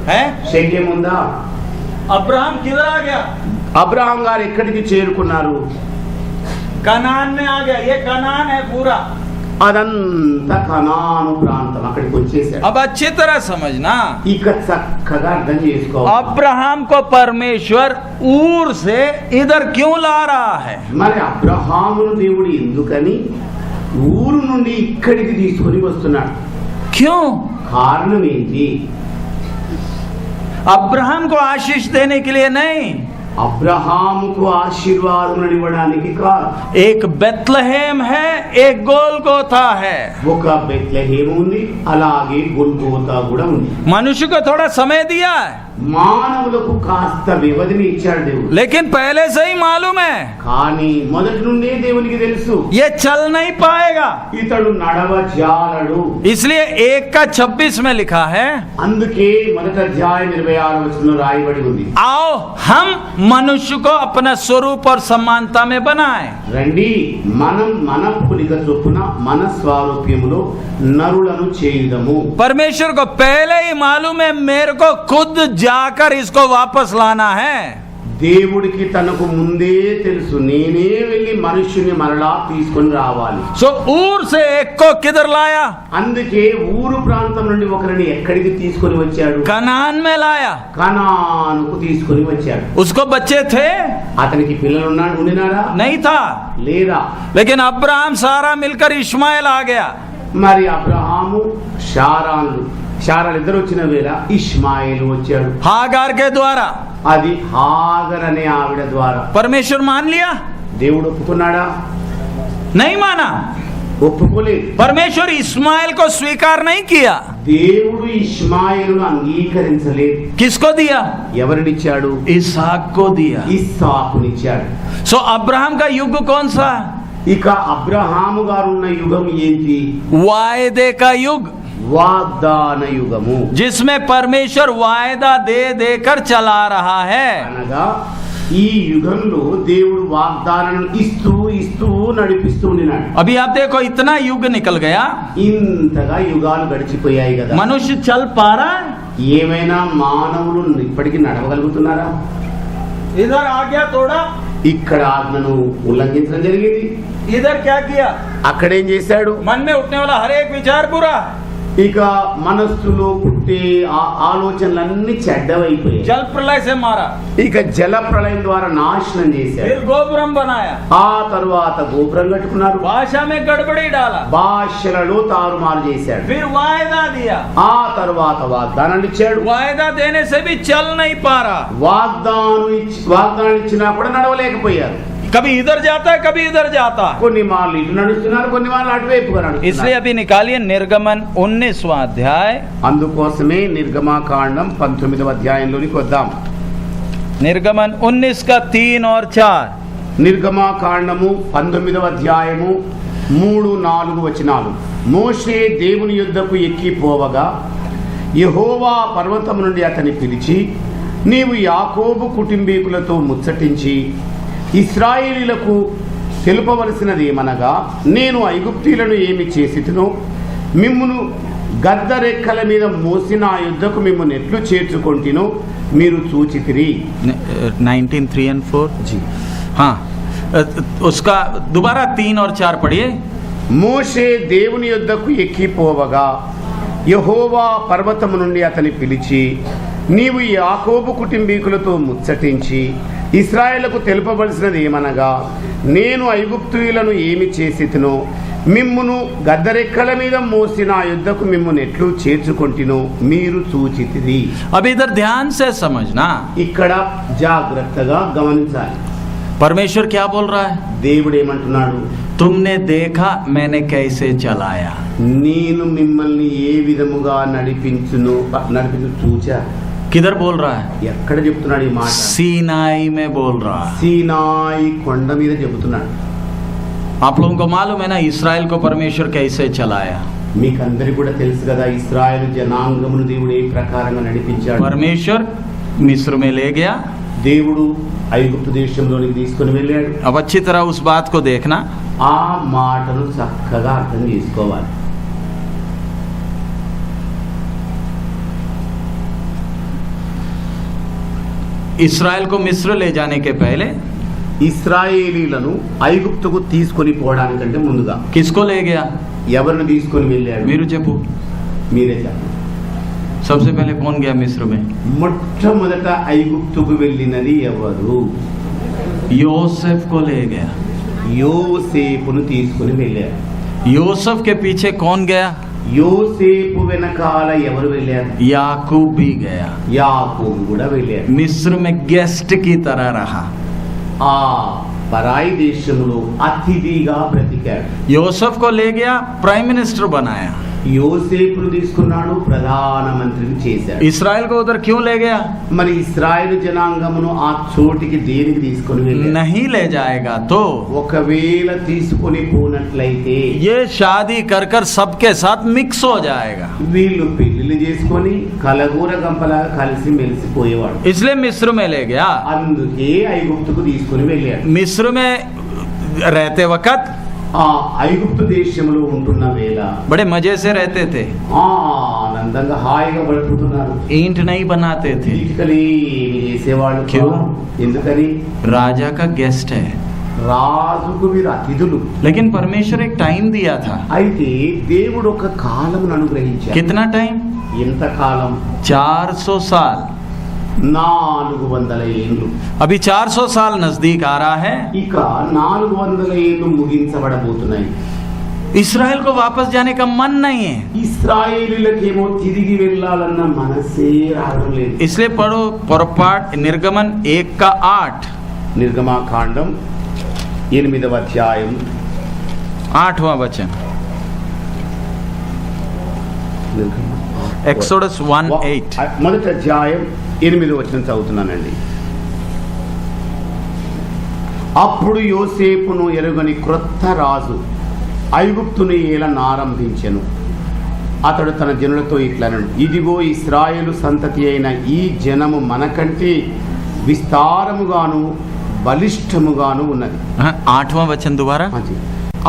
है? షెకెం ఉందా? अब्राहम किधर आ गया? అబ్రహాం గారు ఎక్కడికి చేరుకున్నారు? कनान में आ गया। ये कनान है पूरा। అదంతా కనాను ప్రాంతం, అక్కడికి వచ్చేసాడు. अब अच्छी तरह समझना, ఇక చక్కగా అర్థం చేసుకోవాలి. अब्राहम को परमेश्वर ऊर से इधर क्यों ला रहा है? మరి అబ్రహామును దేవుడు ఎందుకని ఊరు నుండి ఇక్కడికి తీసుకొని వస్తున్నాడు? क्यों? కారణం ఏంటి? अब्राहम को आशीष देने के लिए नहीं, అబ్రహాముకు ఆశీర్వాదం ఇవ్వడానికి కాదు. एक बेतलहेम है, एक गोलगोथा है। ఒక బెత్లెహేము ఉంది, అలాగే గొల్గోతా కూడా ఉంది. मनुष्य को थोड़ा समय दिया है, మానవులకు కాస్త వ్యవధిని ఇచ్చాడు దేవుడు. लेकिन पहले से ही मालूम है కానీ మొదటి నుండే దేవునికి తెలుసు ये चल नहीं पाएगा। ఇతడు నడవజాలడు. इसलिए 1:26 में लिखा है, అందుకే మొదటి అధ్యాయం 26వ వచనంలో రాయబడి ఉంది, आओ हम मनुष्य को अपना स्वरूप और समानता में बनाएं। రండి మనం మన పోలిక చొప్పున మన స్వారూప్యములో నరులను చేయుదము. परमेश्वर को पहले ही मालूम है मेरे को खुद जाकर इसको वापस लाना है। దేవుడికి తనకు ముందే తెలుసు, నేనే వెళ్ళి మనుష్యుని మరలా తీసుకొని రావాలి. सो ऊर से एक को किधर लाया? అందుకే ఊరు ప్రాంతం నుండి ఒకరిని ఎక్కడికి తీసుకొని వచ్చాడు? कनान में लाया। కనానుకు తీసుకొని వచ్చాడు. उसको बच्चे थे? అతనికి పిల్లలు ఉండినారా? नहीं था, లేదా? लेकिन अब्राहम सारा मिलकर इश्माइल आ गया। మరి అబ్రహాము శారాలు ఇద్దరు వచ్చిన వేళ ఇష్మాయేలు వచ్చాడు. हागार के द्वारा అది హాగర్ అనే ఆవిడ ద్వారా. परमेश्वर मान लिया? దేవుడు ఒప్పుకున్నాడా? नहीं माना। ఒప్పుకోలేదు. परमेश्वर इस्माइल को स्वीकार नहीं किया। దేవుడు ఇష్మాయేలును అంగీకరించలేదు. किसको दिया? ఎవరినిచ్చాడు? इसहाक को दिया। ఇస్సాకునిచ్చాడు. सो अब्राहम का युग कौन सा? ఇక అబ్రహాము గారున్న యుగం ఏంటి? वायदे का युग, వాగ్దాన యుగము. जिसमें परमेश्वर वायदा दे देकर चला रहा है। అనగా ఈ యుగంలో దేవుడు వాగ్దానం ఇస్తూ ఇస్తూ నడిపిస్తూ ఉన్నాడు. अभी आप देखो इतना युग निकल गया, ఇంతగా యుగాలు గడిచిపోయాయి కదా. मनुष्य चल पा रहा है? ఏమైనా మానవులు ఇప్పటికీ నడవగలుగుతున్నారా? इधर आ गया तोड़ा, ఇక్కడ ఆజ్ఞను ఉల్లంఘించడం జరిగింది. इधर क्या किया? అక్కడేం చేశాడు? मन में उठने वाला हर एक विचार बुरा। ఇక మనస్సులో పుట్టే ఆలోచనలన్నీ చెడ్డవైపోయాయి. जल प्रलय से मारा, ఇక జల ప్రళయం ద్వారా నాశనం చేశాడు. फिर गोपुरम बनाया, ఆ తరువాత గోపురం కట్టుకున్నారు. भाषा में गड़बड़ी डाला, భాషలలో తారుమారు చేశాడు. फिर वायदा दिया। ఆ తరువాత వాగ్దానాలు ఇచ్చాడు. वायदा देने से भी चल नहीं पा रहा, వాగ్దానాలు ఇచ్చినా కూడా నడవలేకపోయారు. कभी इधर जाता है, कभी इधर जाता है। కొన్ని మార్లు ఇటు నడుస్తున్నారు, కొన్ని మార్లు అటువైపుగా इसलिए నడుస్తున్నారు. अभी निकालिए निर्गमन 19वां अध्याय। అందుకోసమే నిర్గమాకాండం 19వ అధ్యాయంలోనికి వద్దాం. निर्गमन 19 का 3 और 4। నిర్గమాకాండము 19వ అధ్యాయము 3-4 వచనాలు. మోషే దేవుని యుద్ధకు ఎక్కిపోవగా యెహోవా పర్వతం నుండి అతని పిలిచి, నీవు యాకోబు కుటుంబీకులతో ముచ్చటించి ఇశ్రాయేలీలకు తెలుపవలసినది ఏమనగా, నేను ఐగుప్తీయులను ఏమి చేసితునో మిమ్మును గద్దరెక్కల మీద మోసిన ఆ యుద్ధకు మిమ్మల్ని ఎట్లు చేర్చుకొంటినో మీరు చూచితిరి. 19, 3 and 4 जी हाँ उसका दोबारा 3 और 4 पढ़िए. మోషే దేవుని యొద్దకు ఎక్కిపోవగా యెహోవా పర్వతము నుండి అతని పిలిచి, నీవు యాకోబు కుటుంబీకులతో ముచ్చటించి ఇశ్రాయేలుకు తెలుపవలసినది ఏమనగా, నేను ఐగుప్తీయులను ఏమి చేసితినో మిమ్మును గద్దరెక్కల మీద మోసిన ఆ యుద్ధకు మిమ్మును ఎట్లు చేర్చుకొంటినో మీరు చూచితిరి. अब इधर ध्यान से समझना, ఇక్కడ జాగ్రత్తగా గమనించాలి. परमेश्वर क्या बोल रहा है? దేవుడు ఏమంటున్నాడు? तुमने देखा मैंने कैसे चलाया. నేను మిమ్మల్ని ఏ విధముగా నడిపించు చూచా. किधर बोल रहा है? ఎక్కడ చెప్తున్నాడు ఈ మాట? सीनाई में बोल रहा है. సీనాయి కొండ మీద చెబుతున్నాడు. आप लोगों को मालूम है ना इस्राएल को परमेश्वर कैसे चलाया? మీకు అందరికీ కూడా తెలుసు కదా, ఇశ్రాయేలు జనాంగమును దేవుడు ఏ ప్రకారంగా నడిపించాడు. परमेश्वर मिस्र में ले गया. దేవుడు ఐగుప్తు దేశంలోనికి తీసుకొని వెళ్ళాడు. अब अच्छी तरह उस बात को देखना. ఆ మాటను చక్కగా అర్థం చేసుకోవాలి. इस्राएल को मिस्र ले जाने के पहले ఇశ్రాయేలీలను ఐగుప్తుకు తీసుకొని పోవడానికంటే ముందుగా किसको ले गया? ఎవరిని తీసుకొని వెళ్ళాడు? मीरू चेपू. మీరే చెప్పండి. सबसे पहले कौन गया मिस्र में? మొట్టమొదట ఐగుప్తుకు వెళ్ళినది ఎవరు? योसेफ को ले गया. యోసేపును తీసుకొని వెళ్ళారు. योसेफ के पीछे कौन गया? యోసేపు వెనకాల ఎవరు వెళ్ళారు? याकूब भी गया. యాకోబు కూడా వెళ్ళారు. मिस्र में गेस्ट की तरह रहा. ఆ పరాయి దేశంలో అతిథిగా బ్రతికాడు. योसेफ को ले गया, प्राइम मिनिस्टर बनाया. యోసేపును తీసుకున్నాడు, ప్రధానమంత్రిని చేశాడు. इस्राएल को उधर क्यों ले गया? మరి ఇశ్రాయేలు జనాంగమును ఆ చోటికి దేనికి తీసుకొని వెళ్ళాడు? नहीं ले जाएगा तो ఒకవేళ తీసుకొని పోనట్లయితే ये शादी कर कर सबके साथ मिक्स हो जाएगा. వీళ్ళు పెళ్లిళ్ళు చేసుకొని కలగూర గంపలాగా కలిసి మెలిసిపోయేవాడు. इसलिए मिस्र में ले गया. అందుకే ఐగుప్తుకు తీసుకొని వెళ్ళాడు. मिस्र में रहते वक्त ఆ ఐగుప్తు దేశంలో ఉంటున్న వేళ बड़े मजे से रहते थे. ఆనందంగా హాయిగా బ్రతుకుతున్నారు. ईंट नहीं बनाते थे. ఇటుకలు ఏమి చేసేవాళ్ళు? క్యూ? ఎందుకని? राजा का गेस्ट है. రాజుకు వీరు అతిథులు. लेकिन परमेश्वर एक टाइम दिया था. అయితే దేవుడు ఒక కాలమును అనుగ్రహించాడు. कितना टाइम? ఎంత కాలం? 400 साल. 400 ఏళ్ళు. अभी 400 साल नजदीक आ रहा है. ఇక 400 ఏళ్ళు ముగించబడబోతున్నాయి. इस्राएल को वापस जाने का मन नहीं है. ఇశ్రాయేలీలకేమో తిరిగి వెళ్ళాలన్న మనసే రావడం లేదు. इसलिए पढ़ो पुरपाठ निर्गमन 1 का 8. నిర్గమాకాండం 8వ అధ్యాయం 8वां वचन. एक्सोडस 1:8. మొదటి అధ్యాయం 8వ వచనం చదువుతున్నానండి. అప్పుడు యోసేపును ఎరుగని క్రొత్త రాజు ఐగుప్తును ఏలనారంభించెను. అతడు తన జనులతో ఇట్లనను, ఇదిగో ఇశ్రాయేలు సంతతి అయిన ఈ జనము మనకంటే విస్తారముగాను బలిష్టముగాను ఉన్నది. 8वां वचन दोबारा.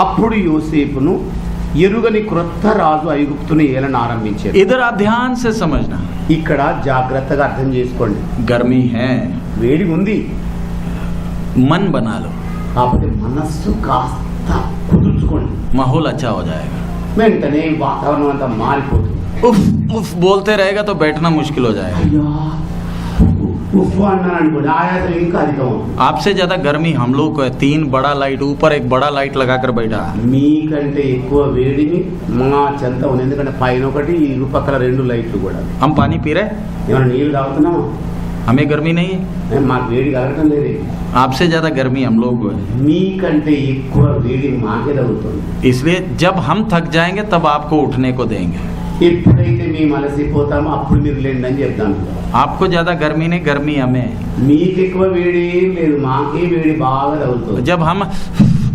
అప్పుడు యోసేపును ఎరుగని క్రొత్త రాజు ఐగుప్తును ఏలనారంభించాడు. इधर आप ध्यान से समझना. ఇక్కడ జాగ్రత్తగా అర్థం చేసుకోండి. गर्मी है, వేడి ఉంది, मन बना लो, కాబట్టి మనస్సు కాస్త కుదుర్చుకోండి. माहौल अच्छा हो जाएगा. వెంటనే వాతావరణం అంతా మారిపోతుంది. उफ उफ बोलते रहेगा तो बैठना मुश्किल हो जाएगा. అయ్యా ఉప్పు అన్నాను అనుకోండి, ఆయాసం ఇంకా అధికం అవుతుంది. आपसे ज्यादा गर्मी हम लोग को है. 3 बड़ा लाइट ऊपर, एक बड़ा लाइट लगाकर बैठा. మీకంటే ఎక్కువ వేడిని మా చెంత ఉంది. ఎందుకంటే పైన ఒకటి, ఇరుపక్కల 2 లైట్లు కూడా. हम पानी पी रहे, ఏమైనా నీళ్ళు తాగుతున్నామా? हमें गर्मी नहीं है. మాకు వేడి కలగటం లేదు. आपसे ज्यादा गर्मी हम लोग को है. మీకంటే ఎక్కువ వేడి మాకే తగ్గుతుంది. इसलिए जब हम थक जाएंगे तब आपको उठने को देंगे. ఎప్పుడైతే మేము అలసిపోతామో అప్పుడు మీరు లేండి అని చెప్తాను. आपको ज्यादा गर्मी नहीं, गर्मी हमें. మీకు ఎక్కువ వేడి ఏం లేదు, మాకే వేడి బాగా తగులుతుంది. जब हम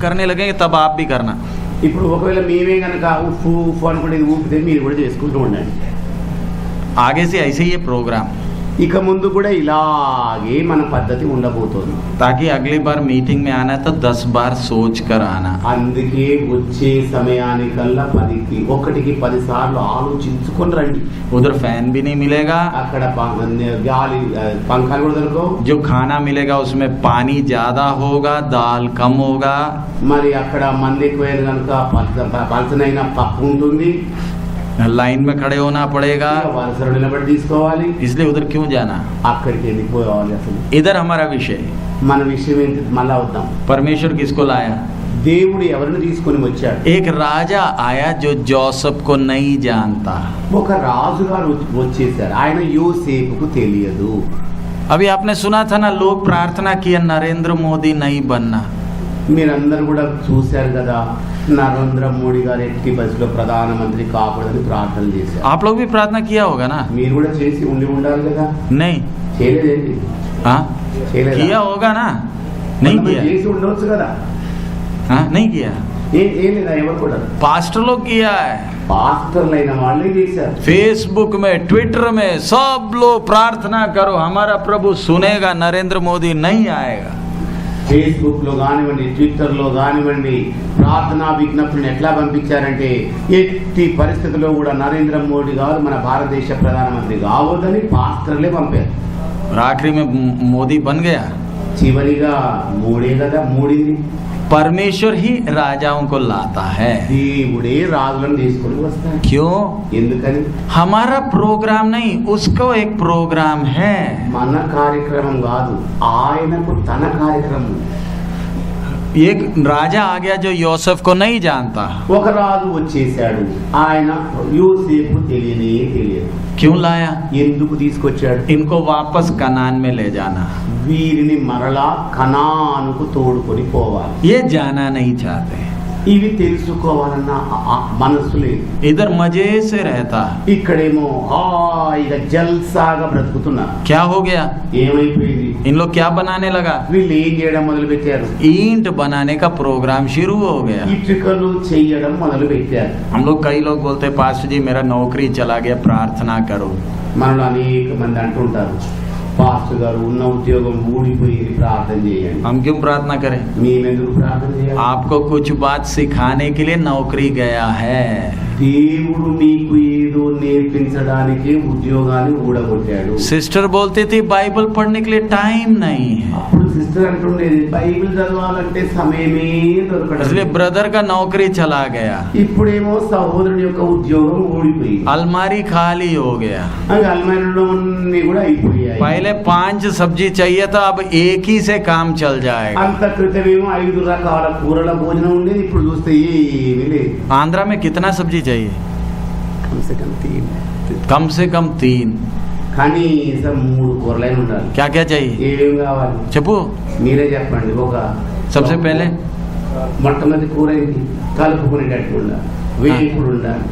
करने लगेंगे तब आप भी करना. ఇప్పుడు ఒకవేళ మేమే కనుక ఉఫ్ ఉఫ్ అనుకుంటే ఇది ఊపితే మీరు కూడా చేసుకుంటూ ఉండండి. आगे से ऐसे ही ये प्रोग्राम, ఇక ముందు కూడా ఇలాగే మన పద్ధతి ఉండబోతోంది. ताकि अगली बार मीटिंग में आना है तो 10 बार सोच कर आना. అందుకే వచ్చే సమయానికల్లా 10 సార్లు ఆలోచించుకొని రండి. उधर फैन भी नहीं मिलेगा, అక్కడ గాలి పంఖాలు కూడా దొరకవు. जो खाना मिलेगा उसमें पानी ज्यादा होगा, दाल कम होगा. మరి అక్కడ మంది ఎక్కువైన కనుక పలసనైన పప్పు ఉంటుంది, लाइन में खड़े होना पड़ेगा, వరుసలో నిలబడి తీసుకోవాలి. इसलिए उधर क्यों जाना. అక్కడికి ఎందుకు పోవాలి అసలు? इधर हमारा विषय, మన విషయం ఏంటి మళ్ళా వద్దాం. परमेश्वर किसको लाया. దేవుడు ఎవరిని తీసుకొని వచ్చాడు? एक राजा आया जो जोसेफ को नहीं जानता. ఒక రాజుగారు వచ్చేసారు, ఆయన యోసేపుకు తెలియదు. अभी आपने सुना था ना, लोग प्रार्थना किया नरेंद्र मोदी नहीं बनना. మీరందరూ కూడా చూశారు కదా, నరేంద్ర మోడీ గారు ఎట్టి బస్సులో ప్రధానమంత్రి కాకూడదని ప్రార్థన చేశారు. आप लोग भी प्रार्थना किया होगा ना. మీరు కూడా చేసి ఉండాలి కదా. नहीं. చేయలేదేంటి? हाँ किया होगा ना. नहीं किया. చేసి ఉండవచ్చు కదా. हाँ नहीं किया. ఏం లేదా ఎవరు కూడా. पास्टर लोग किया है, పాస్టర్లు అయిన వాళ్ళే చేశారు. फेसबुक में ट्विटर में सब लोग प्रार्थना करो हमारा प्रभु सुनेगा, नरेंद्र मोदी नहीं आएगा. ఫేస్బుక్ లో కానివ్వండి, ట్విట్టర్ లో కానివ్వండి, ప్రార్థనా విజ్ఞప్తిని ఎట్లా పంపించారంటే ఎట్టి పరిస్థితుల్లో కూడా నరేంద్ర మోడీ గారు మన భారతదేశ ప్రధానమంత్రి కావద్దని పాస్టర్లే పంపారు. आखिरी में मोदी बन गया. చివరిగా మోడీ కదా మూడింది. परमेश्वर ही राजाओं को लाता है. దేవుడే రాజులను తీసుకొని వస్తాడు. क्यों. ఎందుకని? हमारा प्रोग्राम नहीं, उसको एक प्रोग्राम है. మన కార్యక్రమం కాదు, ఆయనకు తన కార్యక్రమం. एक राजा आ गया जो యోసేఫ్ को नहीं जानता. ఒక రాజు వచ్చేసాడు, ఆయన యోసేపు తెలియదు. क्यों लाया. ఎందుకు తీసుకొచ్చాడు? इनको वापस कनान में ले जाना. వీరిని మరలా కనానుకు తోడుకొని పోవాలి. ये जाना नहीं चाहते. ఇవి తెలుసుకోవాలన్న మనస్సు లేదు. इधर मजे से रहता. ఇక్కడేమో హాయిగా జల్సాగా బ్రతుకుతున్నారు. क्या हो गया. ఏమైపోయింది? इन लोग क्या बनाने लगा. వీళ్ళు ఏం చేయడం మొదలు పెట్టారు? ईंट बनाने का प्रोग्राम शुरू हो गया. ఇటుకలు చేయడం మొదలు పెట్టారు. हम लोग कई लोग बोलते हैं पास्टर जी मेरा नौकरी चला गया, प्रार्थना करो. మనలో అనేక మంది అంటుంటారు, పాస్టర్ గారు ఉన్న ఉద్యోగం ఊడిపోయింది, ప్రార్థన చేయండి. हम क्यों प्रार्थना करें. మేమెందుకు ప్రార్థన చేయాలి? आपको कुछ बात सिखाने के लिए नौकरी गया है. దేవుడు మీకు ఏదో నేర్పించడానికి ఉద్యోగాన్ని ఊడగొట్టాడు. सिस्टर बोलती थी बाइबल पढ़ने के लिए टाइम नहीं है, అప్పుడు సిస్టర్ అంటుండేది బైబిల్ చదవాలంటే సమయమే దొరకడం. इसलिए ब्रदर का नौकरी चला गया. ఇప్పుడేమో సహోదరుని యొక్క ఉద్యోగం ఊడిపోయింది, अलमारी खाली हो गया. అల్మారీలో అన్ని కూడా అయిపోయాయి. पहले 5 सब्जी चाहिए था, अब एक ही से काम चल जाएगा. అంత క్రితమేమో 5 రకాల కూరల భోజనం ఉండేది, ఇప్పుడు చూస్తే ఏమీ లేదు. आंध्रा में कितना सब्जी चाहिए. Come say come 3. 3. కనీసం 3 కూరలైన ఉండాలి. क्या क्या चाहिए. ఏం కావాలి చెప్పు. మీరే చెప్పండి. ఒక सबसे पहले మొట్టమొదటి కూర ఏంటి? కలుపుకునేటట్టు ఉండాలి, వేపుడు ఉండాలి,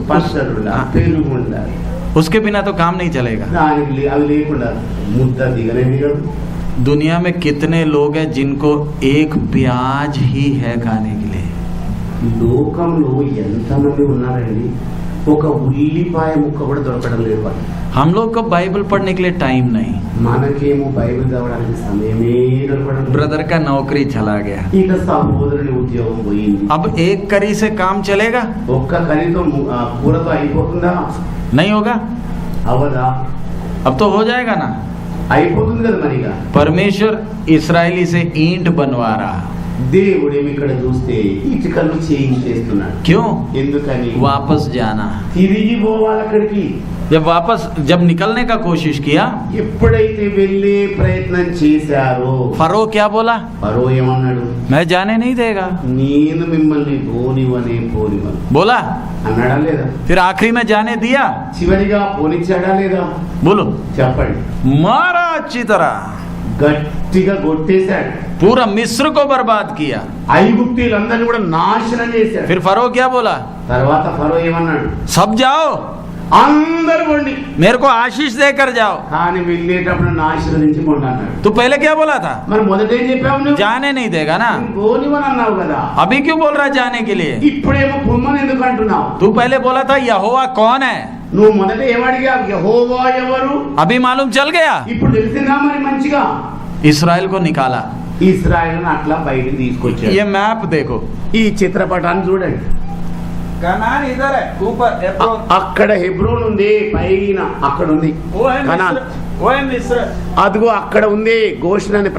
పచ్చడి ఉండాలి, పెరుగు ఉండాలి. उसके बिना तो काम नहीं चलेगा. దానికి అవి లేకుండా ముద్ద దిగనే దిగదు. दुनिया में कितने लोग हैं जिनको एक प्याज ही है खाने के लिए. లోకంలో ఎంతమంది ఉన్నారండి, ఒక ఉల్లిపాయ ముక్క కూడా దొరకడం లేదు వాళ్ళు. हम लोग को बाइबल पढ़ने के लिए टाइम नहीं. మనకేమో బైబిల్ చదవడానికి సమయమే దొరకడం లేదు. ब्रदर का नौकरी चला गया. ఇక సహోదరుని ఉద్యోగం పోయింది. अब एक करी से काम चलेगा. ఒక్క కర్రీతో కూరతో అయిపోతుందా? नहीं होगा. అవదా? अब तो हो जाएगा ना. అయిపోతుంది కదా మరిగా. परमेश्वर इस्राएली से ईंट बनवा रहा. దేవుడేమి ఇక్కడ చూస్తే ఇటుకలు చేంజ్ చేస్తున్నాడు. क्यों. ఎందుకని? वापस जाना. తిరిగి పోవాలి అక్కడికి. जब निकलने का कोशिश किया, ఎప్పుడైతే వెళ్ళే ప్రయత్నం చేశారో फरो क्या बोला. ఫరో ఏమన్నాడు? मैं जाने नहीं देगा. నేను మిమ్మల్ని పోనివనే बोला. అన్నాడా లేదా? फिर आखिरी में जाने दिया. చివరిగా పోనిచ్చాడా లేదా? बोलो. చెప్పండి. मारा अच्छी तरह. గట్టిగా కొట్టేశాడు. पूरा मिस्र को बर्बाद किया. ఐగుప్తీయులందరినీ కూడా నాశనం చేశాడు. फिर फरो क्या बोला. తర్వాత ఫరో ఏమన్నాడు? सब जाओ, అందరు పొండి, मेरे को आशीष देकर जाओ। కానీ వెళ్ళేటప్పుడు నన్ను ఆశీర్వదించి పొండి అన్నాడు. तू पहले क्या बोला था? మరి మొదట ఏం చెప్పావు నువ్వు? जाने नहीं देगा ना, గోనివని అన్నావు కదా, अभी क्यों बोल रहा है जाने के लिए? ఇప్పుడేమో పొమ్మని ఎందుకు అంటున్నావు? तू पहले बोला था यहोवा कौन है, నువ్వు మొదట ఏమడిగావు? యెహోవా ఎవరు? अभी मालूम चल गया। ఇప్పుడు తెలిసిందా మరి మంచిగా? इस्राएल को निकाला। ఇశ్రాయేలును అట్లా బయటికి తీసుకొచ్చాడు. ये मैप देखो, ఈ చిత్రపటాన్ని చూడండి. कनान इधर है ऊपर, అక్కడ హెబ్రోన్ ఉంది, పైన అక్కడ ఉంది కనాన్. वो है मिस्र, అదిగో అక్కడ ఉంది గోషెన్ అనే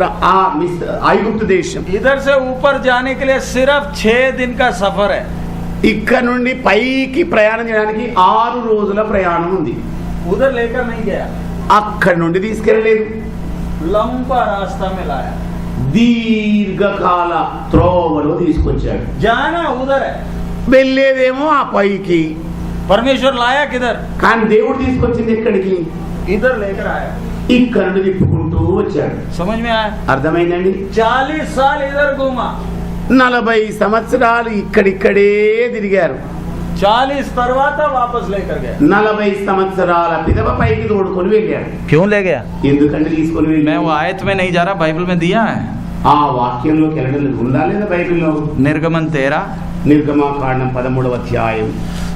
ఐగుప్తు దేశం. इधर से ऊपर जाने के लिए सिर्फ 6 दिन का सफर है। ఇక్కడ నుండి పైకి ప్రయాణం చేయడానికి 6 రోజుల ప్రయాణం ఉంది. उधर लेकर नहीं गया, అక్కడ నుండి తీసుకెళ్ళలేదు, लंबा रास्ता में लाया। దీర్ఘకాల త్రోవలో తీసుకొచ్చాడు. जाना उधर है, వెళ్ళేదేమో ఆ పైకి, परमेश्वर लाया किधर? కానీ దేవుడు తీసుకొచ్చింది ఎక్కడికి? इधर लेकर आया। ఇక్కడ నుండి తిప్పుకుంటూ వచ్చాడు. समझ में आया? అర్థమైందండి? 40 साल इधर घूमा, 40 సంవత్సరాలు ఇక్కడిక్కడే తిరిగారు. 40 తర్వాత वापस लेकर गया। 40 సంవత్సరాల పిదవ పైకి తోడుకొని వెళ్ళాడు. क्यों ले गया? ఎందుకంటే తీసుకొని मैं వెళ్ళాడు. वो आयत में नहीं जा रहा, बाइबल में दिया है। ఆ వాక్యంలోకి వెళ్ళడం ఉందా లేదా బైబిల్లో? निर्गमन 13। నిర్గమకాండం 13వ అధ్యాయం.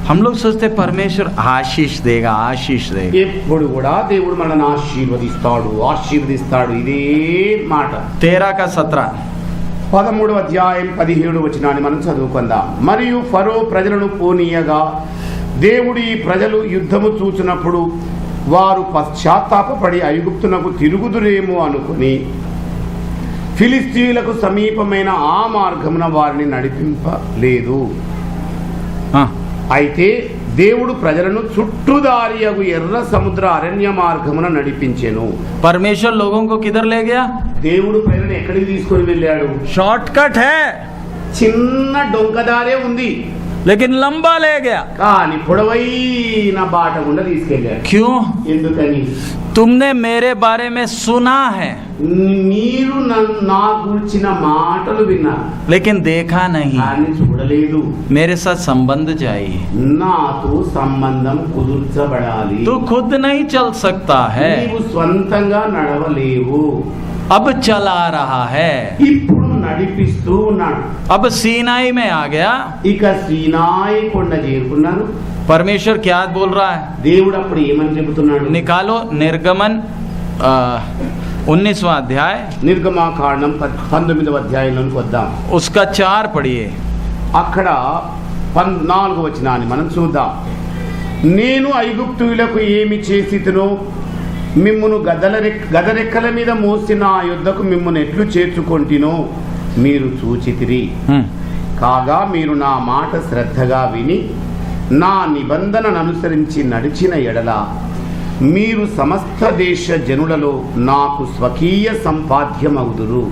हम लोग सोचते परमेश्वर आशीष देगा, आशीष देगा। ఎప్పుడు కూడా దేవుడు మనల్ని ఆశీర్వదిస్తాడు, ఆశీర్వదిస్తాడు, ఇదే మాట. 13 का 17। 13వ అధ్యాయం 17వ వచనాన్ని మనం చదువుకుందాం. మరియు ఫరో ప్రజలను పోనీయగా దేవుడు ఈ ప్రజలు యుద్ధము చూచినప్పుడు వారు పశ్చాత్తాపపడి ఐగుప్తునకు తిరుగుదురేమో అనుకుని ఫిలిస్తీయులకు సమీపమైన ఆ మార్గమున వారిని నడిపింపలేదు. అయితే దేవుడు ప్రజలను చుట్టుదారియగు ఎర్ర సముద్ర అరణ్య మార్గమున నడిపించెను. परमेश्वर लोगों को किधर ले गया? దేవుడు ప్రజలను ఎక్కడికి తీసుకొని వెళ్ళాడు? शॉर्टकट है, చిన్న డొంకదారే ఉంది, लेकिन लंबा ले गया। కానీ పొడవైన బాట గుండా తీసుకెళ్ళాడు. क्यों? ఎందుకని? तुमने मेरे बारे में सुना है, మీరు నా గురించిన మాటలు విన్నారు, लेकिन देखा नहीं। కానీ చూడలేదు. मेरे साथ संबंध चाहिए। నాతో సంబంధం కుదుర్చబడాలి. तू खुद नहीं चल सकता है, నీవు స్వంతంగా నడవలేవు. अब चला रहा है। ఇప్పుడు నడిపిస్తూ ఉన్నాడు. अब सीनाई में आ गया। ఇక సీనాయి కొండ చేరుకున్నాను. परमेश्वर क्या बोल रहा है? దేవుడు అప్పుడు ఏమని చెబుతున్నాడు? निकालो निर्गमन 19वां अध्याय, నిర్గమకాండం 19వ అధ్యాయంలోకి వద్దాం. उसका 4 पढ़िए। అక్కడ 14వ వచనాన్ని మనం చూద్దాం. నేను ఐగుప్తులకు ఏమి చేసితునో మిమ్మును గదరెక్కల మీద మోసిన ఆ యుద్ధకు మిమ్మును ఎట్లు చేర్చుకొంటినో మీరు చూచితిరి. కాగా మీరు నా మాట శ్రద్ధగా విని నా నిబంధనను అనుసరించి నడిచిన ఎడల మీరు సమస్త దేశ జనులలో నాకు స్వకీయ సంపాద్యమగుదురు.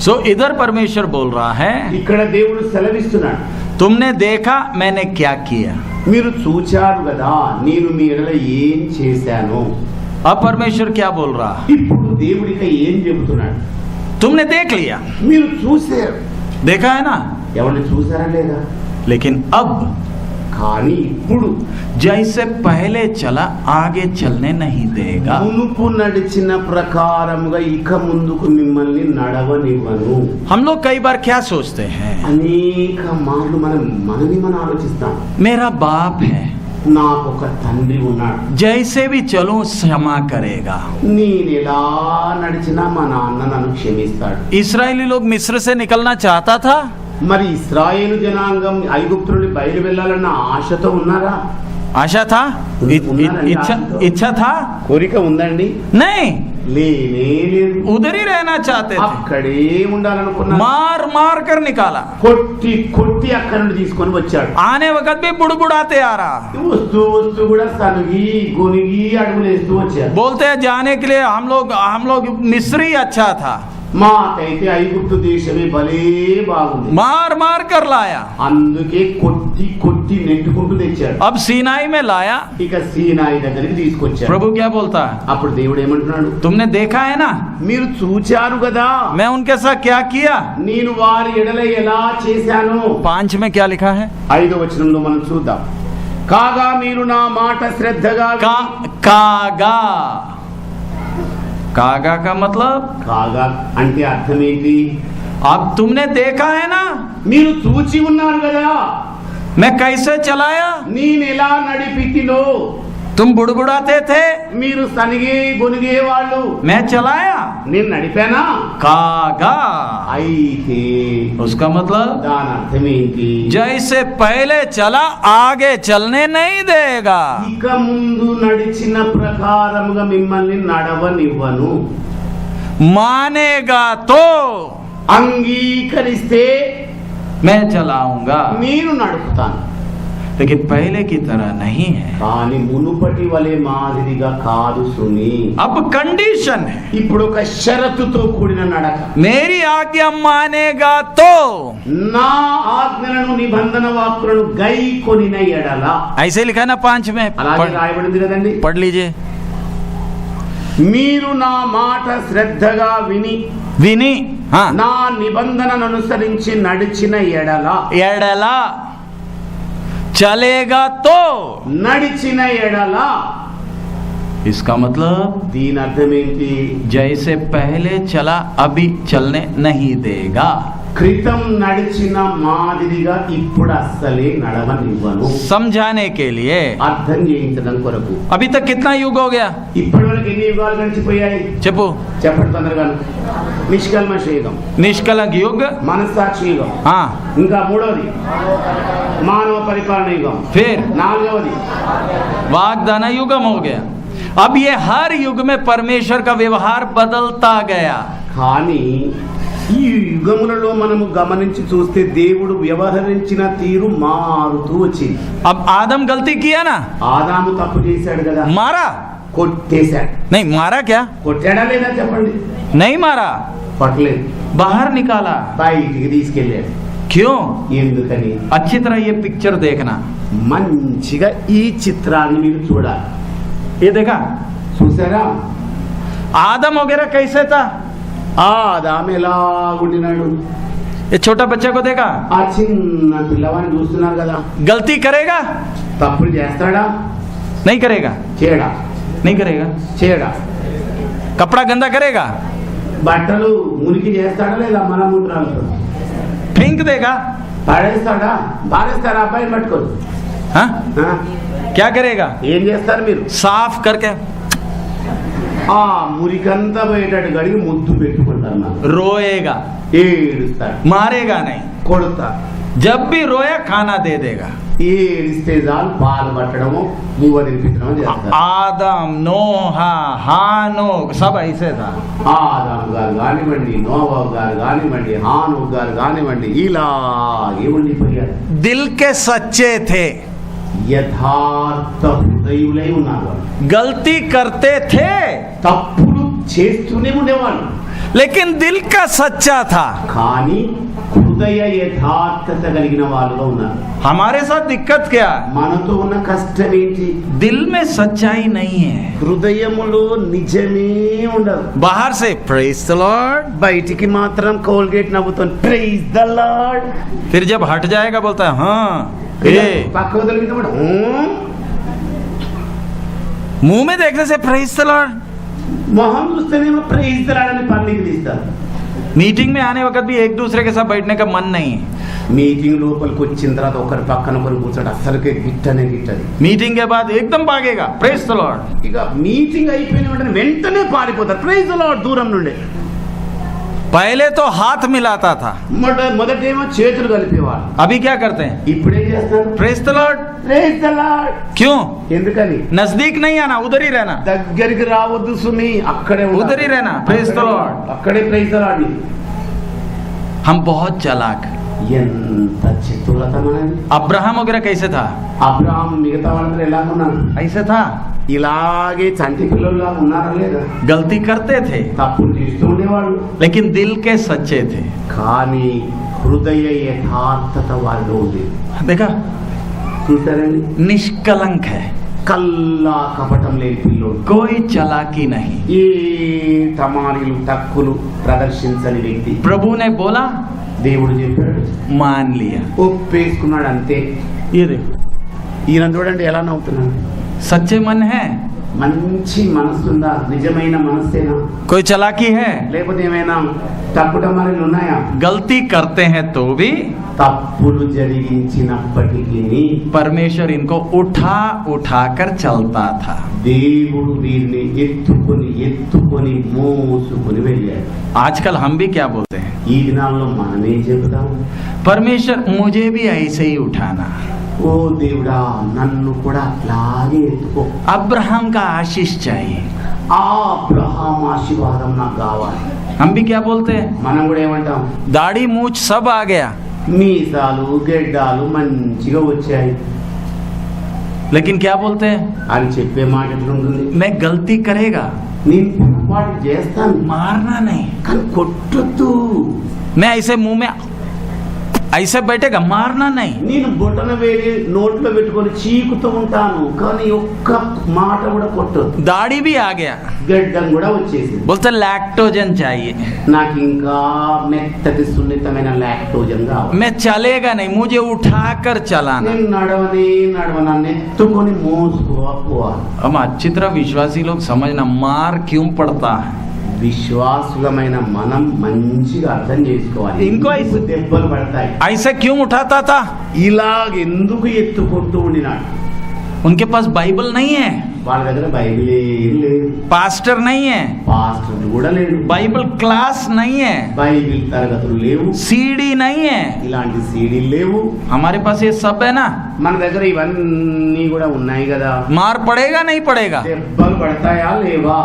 सो इधर परमेश्वर बोल रहा है, ఇక్కడ దేవుడు సెలవిస్తున్నాడు, तुमने देखा मैंने क्या किया। మీరు చూచారు కదా నేను మీ ఎడల ఏం చేశాను. अब परमेश्वर क्या बोल रहा? ఇప్పుడు దేవుడికి ఏం చెబుతున్నాడు? तुमने देख लिया, మీరు చూశారు. देखा है ना, ఎవరిని చూసారా లేదా? लेकिन अब కానీ ఇప్పుడు जैसे पहले चला आगे चलने नहीं देगा। మునుపు నడిచిన ప్రకారముగా ఇక ముందుకు మిమ్మల్ని నడవనివ్వను. हम लोग कई बार क्या सोचते हैं, అనేక మార్లు మనని ఆలోచిస్తాం. मेरा बाप है, నాకు ఒక తండ్రి ఉన్నాడు, जैसे भी चलूं क्षमा करेगा। నేను ఎలా నడిచినా మా నాన్న నన్ను క్షమిస్తాడు. इस्राएली लोग मिस्र से निकलना चाहता था, మరి ఇశ్రాయేలు జనాంగం ఐగుప్తు నుండి బయలు వెళ్ళాలన్న ఆశతో ఉన్నారా? आशा था, इच्छा था, కోరిక ఉందండి? नहीं, లేనే లేదు. उधर ही रहना चाहते थे। అక్కడే ఉండాలనుకున్నా. मार मार कर निकाला, కొట్టి కొట్టి అక్కడి నుండి తీసుకొని వచ్చాడు. आने वक्त भी बुड़बुड़ाते आ रहा, వస్తూ వస్తూ కూడా సనుగి గొనిగి అడుగులు వేస్తూ వచ్చారు. बोलते हैं जाने के लिए हम लोग मिस्र ही अच्छा था। మాకైతే ఐగుప్తు దేశమే భలే బాగుంది. मार मार कर लाया, అందుకే కొట్టి కొట్టి నెట్టుకుంటూ తెచ్చాడు. अब सीनाई में लाया। ఇక సీనాయి దగ్గరికి తీసుకొచ్చాడు. प्रभु क्या बोलता है? అప్పుడు దేవుడు ఏమంటున్నాడు? तुमने देखा है ना, మీరు చూచారు కదా मैं उनके साथ क्या किया। నేను వారి ఎడల ఎలా చేశాను. 5 में क्या लिखा है? 5వ వచనంలో మనం చూద్దాం. కాగా మీరు నా మాట శ్రద్ధగా कागा कागा का मतलब కాగా అంటే అర్థం ఏంటి? अब तुमने देखा है ना మీరు చూచి ఉన్నారు కదా मैं कैसे चलाया, నేను ఎలా నడిపితినో. तुम बुड़बुड़ाते थे మీరు సనిగే గొనిగే వాళ్ళు, मैं चलाया. నేను నడిపానా? कागा అయితే उसका मतलब దాని అర్థం ఏంటి? जैसे पहले चला आगे चलने नहीं देगा. ఇక ముందు నడిచిన ప్రకారముగా మిమ్మల్ని నడవనివ్వను. मानेगा तो అంగీకరిస్తే मैं चलाऊंगा, నేను నడుపుతాను. लेकिन पहले की तरह नहीं है. కానీ మునుపటి వలె మాదిరిగా కాదు సుని. अब कंडीशन है, ఇప్పుడు ఒక షరతుతో కూడిన నడక. मेरी आज्ञा मानेगा तो. నా ఆజ్ఞలను నిబంధన వాక్కులను గైకొనిన ఎడల. ऐसे लिखा ना 5 में, అలాగే రాయబడింది కదండి. पढ़ लीजिए. మీరు నా మాట శ్రద్ధగా విని विनी हाँ నా నిబంధనను అనుసరించి నడిచిన ఎడల. एडला चलेगा तो. నడిచిన ఎడల इसका मतलब దీని అర్థం ఏంటి? जैसे पहले चला अभी चलने नहीं देगा. క్రితం నడిచిన మాదిరిగా ఇప్పుడు అస్సలే నడవనివ్వను. समझाने के लिए. అర్థం చేయించడం కొరకు. अभी तक कितना युग हो गया? ఇప్పటి వరకు ఎన్ని యుగాలు గడిచిపోయాయి? చెప్పు. చెప్పండి తొందరగా. నిష్కల్మష యుగం, निष्कलंक युग, మనస్సాక్షి యుగం, हाँ. ఇంకా మూడవది మానవ పరిపాలన యుగం, फिर నాలుగవది वाग्दान युगम हो गया. अब ये हर युग में परमेश्वर का व्यवहार बदलता गया. కానీ ఈ యుగములలో మనము గమనించి చూస్తే దేవుడు వ్యవహరించిన తీరు మారుతూ వచ్చింది. अब आदम गलती किया ना, ఆదాము తప్పు చేశాడు కదా, मारा కొట్టేశాడు. नहीं, मारा क्या? కొట్టాడా లేదా చెప్పండి? नहीं मारा, కొట్టలేదు, बाहर निकाला. బయటికి తీసుకెళ్ళాడు. क्यों? ఎందుకని? अच्छी तरह ये पिक्चर देखना. మంచిగా ఈ చిత్రాన్ని మీరు చూడాలి. ये देखा చూసారా? आदम वगैरह कैसे था? ఆదాము ఎలా ఉండినాడు? ये छोटा बच्चे को देखा, ఆ చిన్న పిల్లవాడిని చూస్తున్నారు కదా, गलती करेगा తప్పులు చేస్తాడా? नहीं करेगा, చేయడా? नहीं करेगा. చేయడా? कपड़ा गंदा करेगा, బట్టలు మురికి చేస్తాడా లేదా? మన మూత్రాలతో फेंक देगा, పడేస్తాడా? పారేస్తారా? అబ్బాయిని పట్టుకోరు. हाँ? ఆ? क्या करेगा? ఏం చేస్తారు మీరు? साफ करके ఆ మురికంతా పోయేటట్టు గడిగి ముద్దు పెట్టుకుంటారు. నాకు रोएगा, ఏడుస్తాడు, मारेगा नहीं. కొడతారు. जब भी रोया खाना दे देगा. ఏడిస్తే చాలు పాలు పట్టడము, బువ్వ తినిపించడము చేస్తారు. आदम, नोहा, हानोक सब ऐसे था. ఆదాము గారు కానివ్వండి, నోవహు గారు కానివ్వండి, హానోకు గారు కానివ్వండి, ఇలాగే ఉండిపోయారు. दिल के सच्चे थे, యథార్థ హృదయులై ఉన్నారు. వాళ్ళు गलती करते थे తప్పులు చేస్తూనే ఉండేవాళ్ళు, लेकिन दिल का सच्चा था. కానీ హృదయ యథార్థత కలిగిన వాళ్ళుగా ఉన్నారు. हमारे साथ दिक्कत क्या? మనతో ఉన్న కష్టం ఏంటి? दिल में सच्चाई नहीं है. హృదయములో నిజమే ఉండదు. बाहर से प्रेज द लॉर्ड, బయటికి మాత్రం కోల్గేట్ నవ్వుతుంది, ప్రైజ్ ద లార్డ్. फिर जब हट जाएगा बोलता है हाँ. ये పక్క వదిలితే కూడా मुंह में देखने से प्रेज द लॉर्ड. మొహం చూస్తేనేమో ప్రైజ్ ద లార్డ్ అని పన్నీకి తీస్తారు. मीटिंग में आने वक्त भी एक दूसरे के साथ बैठने का मन नहीं है. మీటింగ్ లోపలికి వచ్చిన తర్వాత ఒకరి పక్కన ఒకరు కూర్చోడు, అసలుకే గిట్టనే గిట్టది. मीटिंग के बाद एकदम भागेगा प्रेज द लॉर्ड. ఇక మీటింగ్ అయిపోయిన వెంటనే వెంటనే పారిపోతారు, ప్రైజ్ ద లార్డ్ దూరం నుండి. पहले तो हाथ मिलाता था, మొదటేమో చేతులు కలిపేవారు. अभी क्या करते हैं? ఇప్పుడేం చేస్తారు? Praise the Lord. Praise the Lord. क्यों? ఎందుకని? नजदीक नहीं आना, उधर ही रहना, దగ్గరికి రావద్దు సుమి, అక్కడే ఉండాలి. उधर ही रहना. Praise the Lord. అక్కడే ప్రైజ్ ద లార్డ్. हम बहुत चालाक. ఎంత చతురత మనది. अब्राहम वगैरह कैसे था? అబ్రహాము మిగతా వాళ్ళందరూ ఎలా ఉన్నారు? ऐसे था, ఇలాగే చంటి పిల్లలుగా ఉన్నారా లేదా? गलती करते थे తప్పులు చేస్తూ ఉండేవాళ్ళు, लेकिन दिल के सच्चे थे. కానీ హృదయ యథార్థత వాళ్ళు ఉండేది. देखा, చూసారండి? निष्कलंक है, కల్లా కపటం లేని పిల్లోడు, कोई चालाकी नहीं. ఏ తమారీలు తక్కులు ప్రదర్శించని వ్యక్తి. प्रभु ने बोला, దేవుడు చెప్పాడు, मान लिया. ఒప్పేసుకున్నాడు, అంతే. ये देखो, ఈయన చూడండి ఎలా నవ్వుతున్నాడు. सच्चे मन है, మంచి మనసుందా? నిజమైన మనస్సేనా? कोई चालाकी है, లేకపోతే ఏమైనా తప్పుటమారులు ఉన్నాయా? गलती करते हैं तो भी తప్పులు జరిగించినప్పటికీ परमेश्वर इनको उठा उठा कर चलता था। దేవుడు వీరిని ఎత్తుకొని ఎత్తుకొని మోసుకొని వెళ్ళాడు. आजकल हम भी क्या बोलते हैं, ఈ దినాల్లో మనమేం చెబుతాం? परमेश्वर मुझे भी ऐसे ही उठाना, ఓ దేవుడా నన్ను కూడా అట్లాగే ఎత్తుకో. अब्राहम का आशीष चाहिए। ఆ అబ్రహాం ఆశీర్వాదం నాకు కావాలి. हम भी क्या बोलते हैं, మనం కూడా ఏమంటాం? दाढ़ी मूछ सब आ गया, మీసాలు గెడ్డాలు మంచిగా వచ్చాయి लेकिन क्या बोलते हैं, అని చెప్పే మాట ఎట్లుంటుంది? मैं गलती करेगा, నేను పొరపాటు చేస్తాను मारना नहीं, కానీ కొట్టొద్దు. मैं ऐसे मुंह में ऐसे बैठेगा, मारना नहीं। నేను బొటన వేలి నోట్లో పెట్టుకొని చీకుతూ ఉంటాను కానీ ఒక్క మాట కూడా కొట్టొద్దు. दाढ़ी भी आ गया, గడ్డం కూడా వచ్చేసింది. बोलते लैक्टोजन चाहिए, నాకు ఇంకా మెత్తటి సున్నితమైన లాక్టోజన్ కావాలి. मैं चलेगा नहीं, मुझे उठाकर चलाना। నేను నడవనా ఎత్తుకొని మోసుకోవాలి. हम अच्छी तरह विश्वासी लोग समझना, मार क्यों पड़ता है। విశ్వాసులమైన మనం మంచిగా అర్థం చేసుకోవాలి. ఇంకో ఐదు దెబ్బలు పడతాయి. ऐसे क्यों उठाता था, ఇలాగెందుకు ఎత్తుకుంటూ ఉండినాడు? उनके पास बाइबल नहीं है, వాళ్ళ దగ్గర బైబిల్ ఏం లేదు, पास्टर नहीं है, పాస్టర్ కూడా లేడు, बाइबल क्लास नहीं है, బైబిల్ తరగతులు లేవు, सीडी नहीं है। ఇలాంటి సీడీలు లేవు. हमारे पास ये सब है ना, మన దగ్గర ఇవన్నీ కూడా ఉన్నాయి కదా. मार पड़ेगा नहीं पड़ेगा। దెబ్బలు పడతాయా లేవా?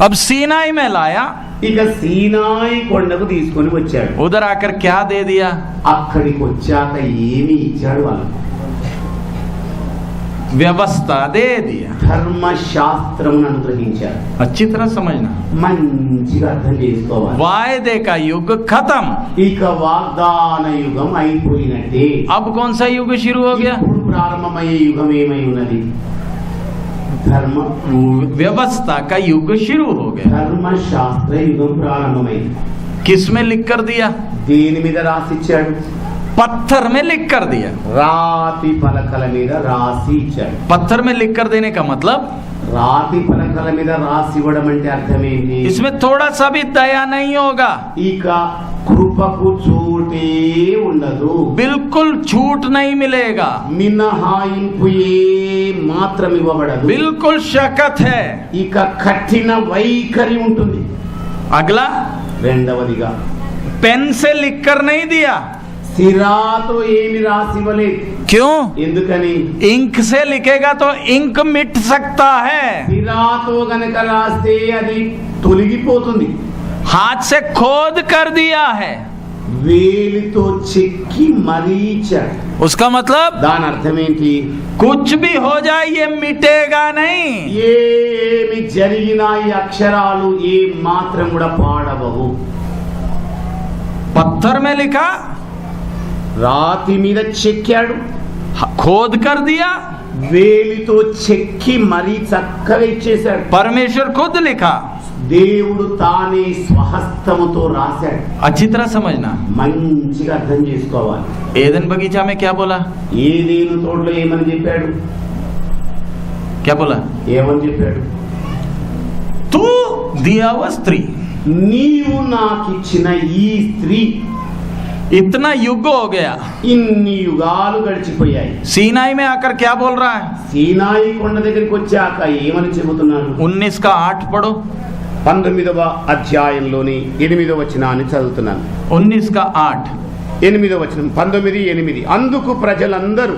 अब सीनाई में लाया, ఇక సీనాయి కొండకు తీసుకొని వచ్చాడు. उधर आकर क्या दे दिया, అక్కడికి వచ్చాక ఏమి ఇచ్చాడు? వాళ్ళకు व्यवस्था दे दिया। ధర్మశాస్త్రమును అనుగ్రహించాడు. अच्छी तरह समझना, మంచిగా అర్థం చేసుకోవాలి. वायदे का युग खत्म, ఇక వాగ్దాన యుగం అయిపోయినట్టే. अब कौन सा युग शुरू हो गया, ఇప్పుడు ప్రారంభమయ్యే యుగం ఏమై ఉన్నది? ధర్మ व्यवस्था का युग शुरू हो गया। ధర్మశాస్త్ర యుగం ప్రారంభమైంది. किसमें लिख कर दिया, దేని మీద రాసిచ్చాడు? पत्थर में लिख कर दिया। రాతి పలకల మీద రాసి ఇచ్చాడు. पत्थर में लिख कर देने का मतलब, రాతి పలకల మీద రాసి ఇవ్వడం అంటే అర్థం ఏంటి? इसमें थोड़ा सा भी दया नहीं होगा, ఇక కృపకు చోటే ఉండదు. बिल्कुल छूट नहीं मिलेगा, మినహాయింపు ఏ మాత్రం ఇవ్వబడదు. बिल्कुल शकत है। ఇక కఠిన వైఖరి ఉంటుంది. अगला, రెండవదిగా पेन से लिख कर नहीं दिया, సిరాతో ఏమి రాసివ్వలేదు. क्यों, ఎందుకని? इंक से लिखेगा तो इंक मिट सकता है, సిరాతో గనక రాస్తే అది తొలగిపోతుంది. हाथ से खोद कर दिया है, వేలితో చెక్కి మరీ ఇచ్చాడు. उसका मतलब దాని అర్థం ఏంటి? कुछ भी हो जाए ये मिटेगा नहीं। ఏమి జరిగినా ఈ అక్షరాలు ఏ మాత్రం కూడా పాడవవు. पत्थर में लिखा, రాతి మీద చెక్కాడు, खोद कर दिया, వేలితో చెక్కి మరీ చక్కగా ఇచ్చేశాడు. परमेश्वर खुद लिखा। దేవుడు తానే స్వహస్తముతో రాశాడు. अच्छी तरह समझना, మంచిగా అర్థం చేసుకోవాలి. एदन बगीचा में क्या बोला, ఏదేను తోటలో ఏమని చెప్పాడు? क्या बोला, ఏమని చెప్పాడు? तू दिया हुआ स्त्री, నీవు నాకిచ్చిన ఈ స్త్రీ. इतना युग हो गया, ఇన్ని యుగాలు గడిచిపోయాయి. सीनाई में आकर क्या बोल रहा है, సీనాయి కొండ దగ్గరికి వచ్చాక ఏమని చెబుతున్నాడు? 19 का 8 पढ़ो, 19వ అధ్యాయంలోని 8వ వచనాన్ని చదువుతున్నాను. 19 का 8, 8వ వచనం, 19:8. అందుకు ప్రజలందరూ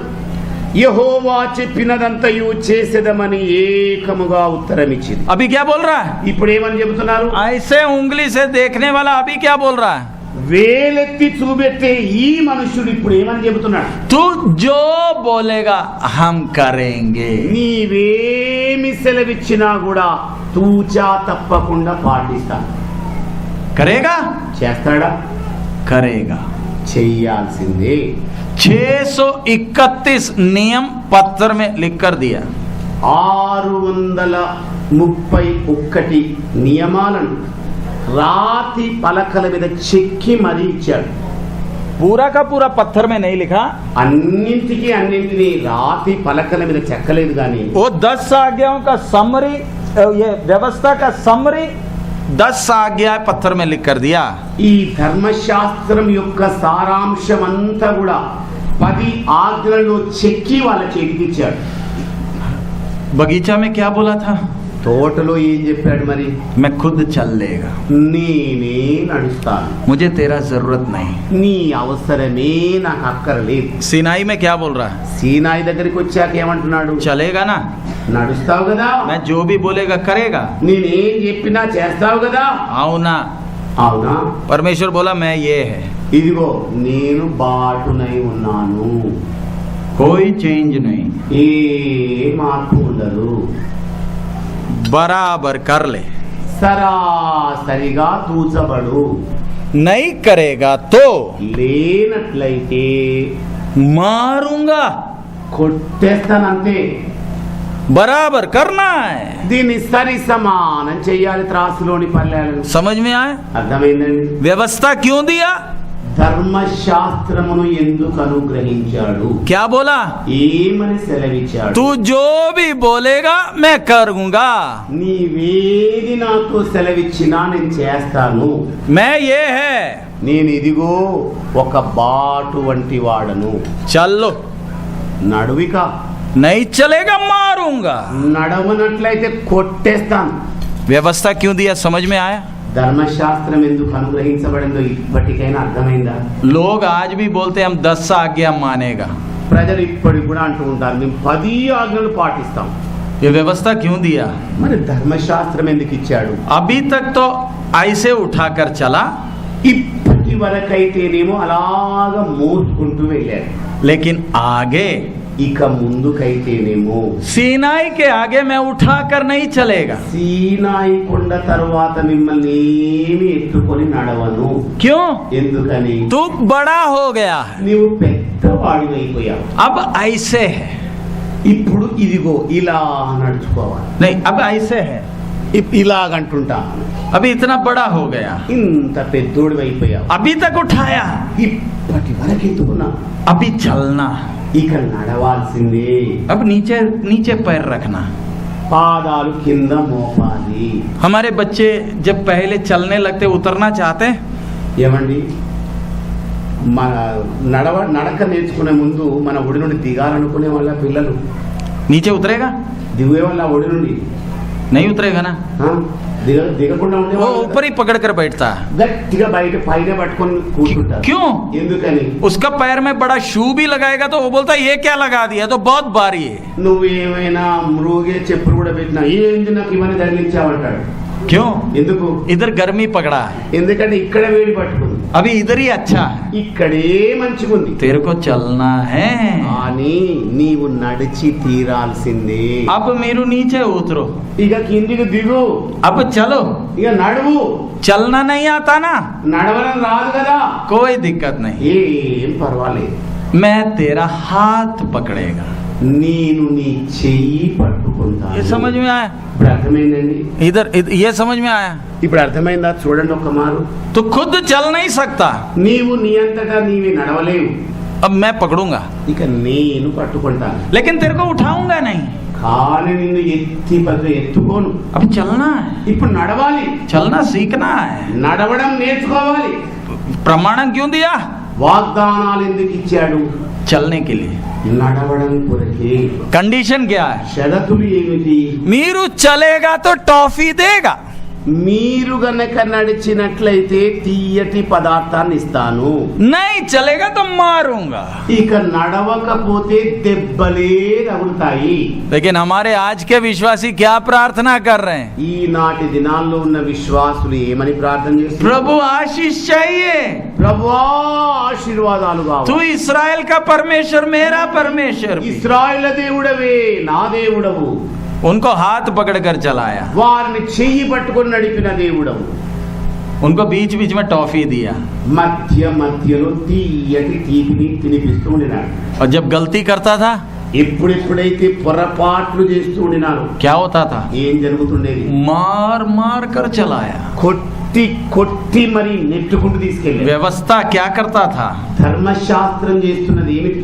యెహోవా చెప్పినదంతయు చేసేదమని ఏకముగా ఉత్తరమిచ్చింది. अभी क्या बोल रहा है, ఇప్పుడు ఏమని చెబుతున్నారు? ऐसे उंगली से देखने वाला अभी क्या बोल रहा है, వేలెత్తి చూపెట్టే ఈ మనుషుడు ఇప్పుడు ఏమని చెబుతున్నాడు? तू जो बोलेगा हम करेंगे। నీవేమి సెలవిచ్చినా కూడా తూచా తప్పకుండా పాటిస్తాను. करेगा, చేస్తాడా? करेगा। చెయ్యాల్సిందే. 631 नियम पत्थर में लिख कर दिया, 631 నియమాలను రాతి పలకల మీద చెక్కి మరీ ఇచ్చాడు. पूरा का पूरा पत्थर में नहीं लिखा, అన్నింటినీ రాతి పలకల మీద చెక్కలేదు కానీ वो 10 आज्ञाओं का समरी, ये व्यवस्था का समरी 10 आज्ञा पत्थर में लिख कर दिया। ఈ ధర్మశాస్త్రం యొక్క సారాంశం అంతా కూడా 10 ఆజ్ఞలలో చెక్కి వాళ్ళ చేతికి ఇచ్చాడు. बगीचा में क्या बोला था? తోటలో ఏం చెప్పాడు మరి? मैं खुद चल लेगा, నేనే నడుస్తాను, मुझे तेरा जरूरत नहीं। నీ అవసరమే నాకు అక్కర్లేదు. सीनाई में क्या बोल रहा है? సీనాయి దగ్గరికి వచ్చాక ఏమంటున్నాడు? चलेगा ना, నడుస్తావు కదా, मैं जो भी बोलेगा करेगा। నేనేం చెప్పినా చేస్తావు కదా. आओ ना, అవునా? परमेश्वर बोला मैं ये है, ఇదిగో నేను బాటునై ఉన్నాను, कोई चेंज नहीं, ఏ మార్పు ఉండదు, बराबर कर ले। సరాసరిగా తూచబడు. नहीं करेगा तो లేనట్లయితే मारूंगा, కొట్టేస్తానంతే. बराबर करना है। దీన్ని సరి సమానం చెయ్యాలి త్రాసులోని పల్లెలను. समझ में आया? అర్థమైందండి? व्यवस्था क्यों दिया? ధర్మశాస్త్రమును ఎందుకు అనుగ్రహించాడు? क्या बोला? ఏమని సెలవిచ్చాడు? तू जो भी बोलेगा मैं करूंगा, నీవేది నాతో సెలవిచ్చినా నేను చేస్తాను. मैं ये है, నేను ఇదిగో ఒక బాటు వంటి వాడను. चलो, నడువిక नहीं चलेगा मारूंगा। నడవనట్లయితే కొట్టేస్తాను. व्यवस्था क्यों दिया? समझ में आया? ధర్మశాస్త్రం ఎందుకు అనుగ్రహించబడిందో ఇప్పటికైనా అర్థమైందా? लोग आज भी बोलते हैं हम 10 आज्ञा मानेगा। ప్రజలు ఇప్పటికి కూడా అంటూ ఉంటారు మేము 10 ఆజ్ఞలు పాటిస్తాం. ये व्यवस्था क्यों दिया? మరి ధర్మశాస్త్రం ఎందుకు ఇచ్చాడు? अभी तक तो ऐसे उठाकर चला, ఇప్పటి వరకైతేనేమో అలాగా మోసుకుంటూ వెళ్ళారు. लेकिन आगे ఇక ముందుకైతేనేమో सीनाई के आगे मैं उठाकर नहीं चलेगा। సీనాయి కొండ తర్వాత మిమ్మల్ని ఏమి ఎత్తుకొని నడవను. क्यों? ఎందుకని? तू बड़ा हो गया है, నీవు పెద్దవాడివైపోయావు. अब ऐसे है। ఇప్పుడు ఇదిగో ఇలా నడుచుకోవాలి. नहीं, अब ऐसे है, ఇలాగంటుంటా. अभी इतना बड़ा हो गया, ఇంత పెద్దోడివైపోయావు. अभी तक उठाया, ఇప్పటి వరకు ఎత్తుకున్నా, अभी चलना, ఇక నడవాల్సిందే. अब नीचे नीचे पैर रखना। పాదాలు కింద మోపాలి. हमारे बच्चे जब पहले चलने लगते उतरना चाहते, ఏమండి మన నడక నేర్చుకునే ముందు మన ఒడి నుండి దిగాలనుకునే వాళ్ళ పిల్లలు नीचे उतरेगा? దిగే వాళ్ళ ఒడి నుండి नहीं उतरेगा ना, దిగకుండా ఉండే वो ऊपर ही पकड़ कर बैठता है। గట్టిగా బయట పైన పట్టుకొని కూర్చుంటారు. क्यों? ఎందుకని? उसका पैर में बड़ा शू भी लगाएगा तो वो बोलता है ये क्या लगा दिया, तो बहुत भारी है। నువ్వేమైనా మృగే చెప్పులు కూడా పెట్టినా ఏంది నాకు ఇవన్నీ తగిలించావంటాడు. क्यों? ఎందుకు? इधर गर्मी पकड़ा है, ఎందుకంటే ఇక్కడ వేడి పట్టుకుంది, अभी इधर ही अच्छा है, ఇక్కడే మంచిగుంది. तेरे को चलना है। కానీ నీవు నడిచి తీరాల్సిందే. अब मेरू नीचे उतरो, ఇక కిందికి దిగు, अब चलो। ఇక నడువు. चलना नहीं आता ना, నడవడం రాదు కదా, कोई दिक्कत नहीं, ఏం పర్వాలేదు. मैं तेरा हाथ पकड़ेगा। నేను నీ చెయ్యి పట్టుకుంటాను. ये समझ में आया? ఇప్పుడు అర్థమైందండి? ये समझ में आया? ఇప్పుడు అర్థమైందా? చూడండి ఒక్క మారు. तो खुद चल नहीं सकता, నీవు నీ అంతటా నీవే నడవలేవు. अब मैं पकड़ूंगा, ఇక నేను పట్టుకుంటాను. लेकिन तेरे को उठाऊंगा नहीं। కానీ నిన్ను ఎత్తుకోను. अब चलना है, ఇప్పుడు నడవాలి, चलना सीखना है। నడవడం నేర్చుకోవాలి. प्रमाणन क्यों दिया? వాగ్దానాలు ఎందుకు ఇచ్చాడు? चलने के लिए। నడవడం కొరకే. कंडीशन क्या है? షరతులు ఏమిటి? मीरू चलेगा तो टॉफी देगा, మీరు గనక నడిచినట్లయితే తీయటి పదార్థాన్ని ఇస్తాను. नहीं चलेगा तो मारूंगा। ఇక నడవకపోతే దెబ్బలే తగులుతాయి. लेकिन हमारे आज के विश्वासी क्या प्रार्थना कर रहे हैं? ఈనాటి దినాల్లో ఉన్న విశ్వాసులు ఏమని ప్రార్థన చేస్తున్నారు? प्रभु आशीष चाहिए, ప్రభువా ఆశీర్వాదాలు तू కావాలి. इस्राएल का परमेश्वर, मेरा परमेश्वर भी। ఇశ్రాయేలు దేవుడవే నా దేవుడవు. उनको हाथ पकड़कर चलाया, వారిని చెయ్యి పట్టుకొని నడిపిన దేవుడవు. उनको बीच बीच में टॉफी दिया, మధ్య మధ్యలో తీయటి తీపిని తినిపిస్తూ ఉండినాడు. और जब गलती करता था ఎప్పుడెప్పుడైతే పొరపాట్లు చేస్తూ ఉండినారు क्या होता था? ఏం జరుగుతుండేది? मार मार कर चलाया। కొట్టి కొట్టి మరి నెట్టుకుంటూ తీసుకెళ్ళి. व्यवस्था क्या करता था? ధర్మశాస్త్రం చేస్తున్నది ఏమిటి?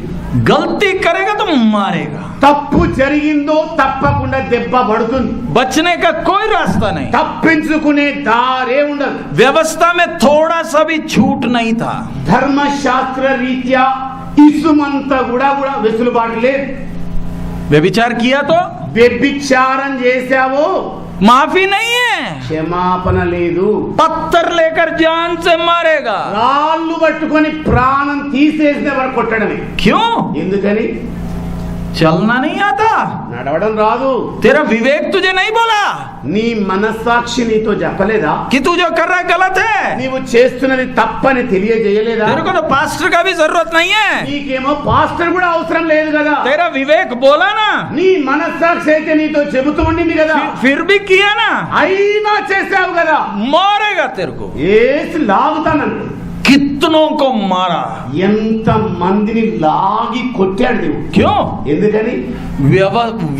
गलती करेगा तो मारेगा, తప్పు జరిగిందో తప్పకుండా దెబ్బ పడుతుంది, बचने का कोई रास्ता नहीं। తప్పించుకునే దారే ఉండదు. व्यवस्था में थोड़ा सा भी छूट नहीं था। ధర్మశాస్త్ర రీత్యా ఇసుమంత కూడా వెసులుబాటు లేదు. व्यभिचार किया तो వ్యభిచారం చేశావో माफी नहीं है, క్షమాపణ లేదు. पत्थर लेकर जान से मारेगा। రాళ్ళు పట్టుకొని ప్రాణం తీసేసిన వరకు కొట్టడమే. क्यों? ఎందుకని? चलना नहीं आता, నడవడం రాదు. तेरा विवेक तुझे नहीं बोला నీ మనస్సాక్షి నీతో చెప్పలేదా? कि तू जो कर रहा है गलत है। నీవు చేస్తున్నది తప్పని తెలియజేయలేదా? तेरे को तो पास्टर का भी जरूरत नहीं है, నీకేమో పాస్టర్ కూడా అవసరం లేదు కదా. तेरा विवेक बोला ना, నీ మనస్సాక్షి అయితే నీతో చెబుతూ ఉండింది కదా. फिर भी किया ना, అయినా చేసావు కదా. मारेगा तेरे को। ఏసి లాగుతానంటే कितनों को मारा, ఎంత మందిని లాగి కొట్టాడు దేవుడు. क्यों? ఎందుకని?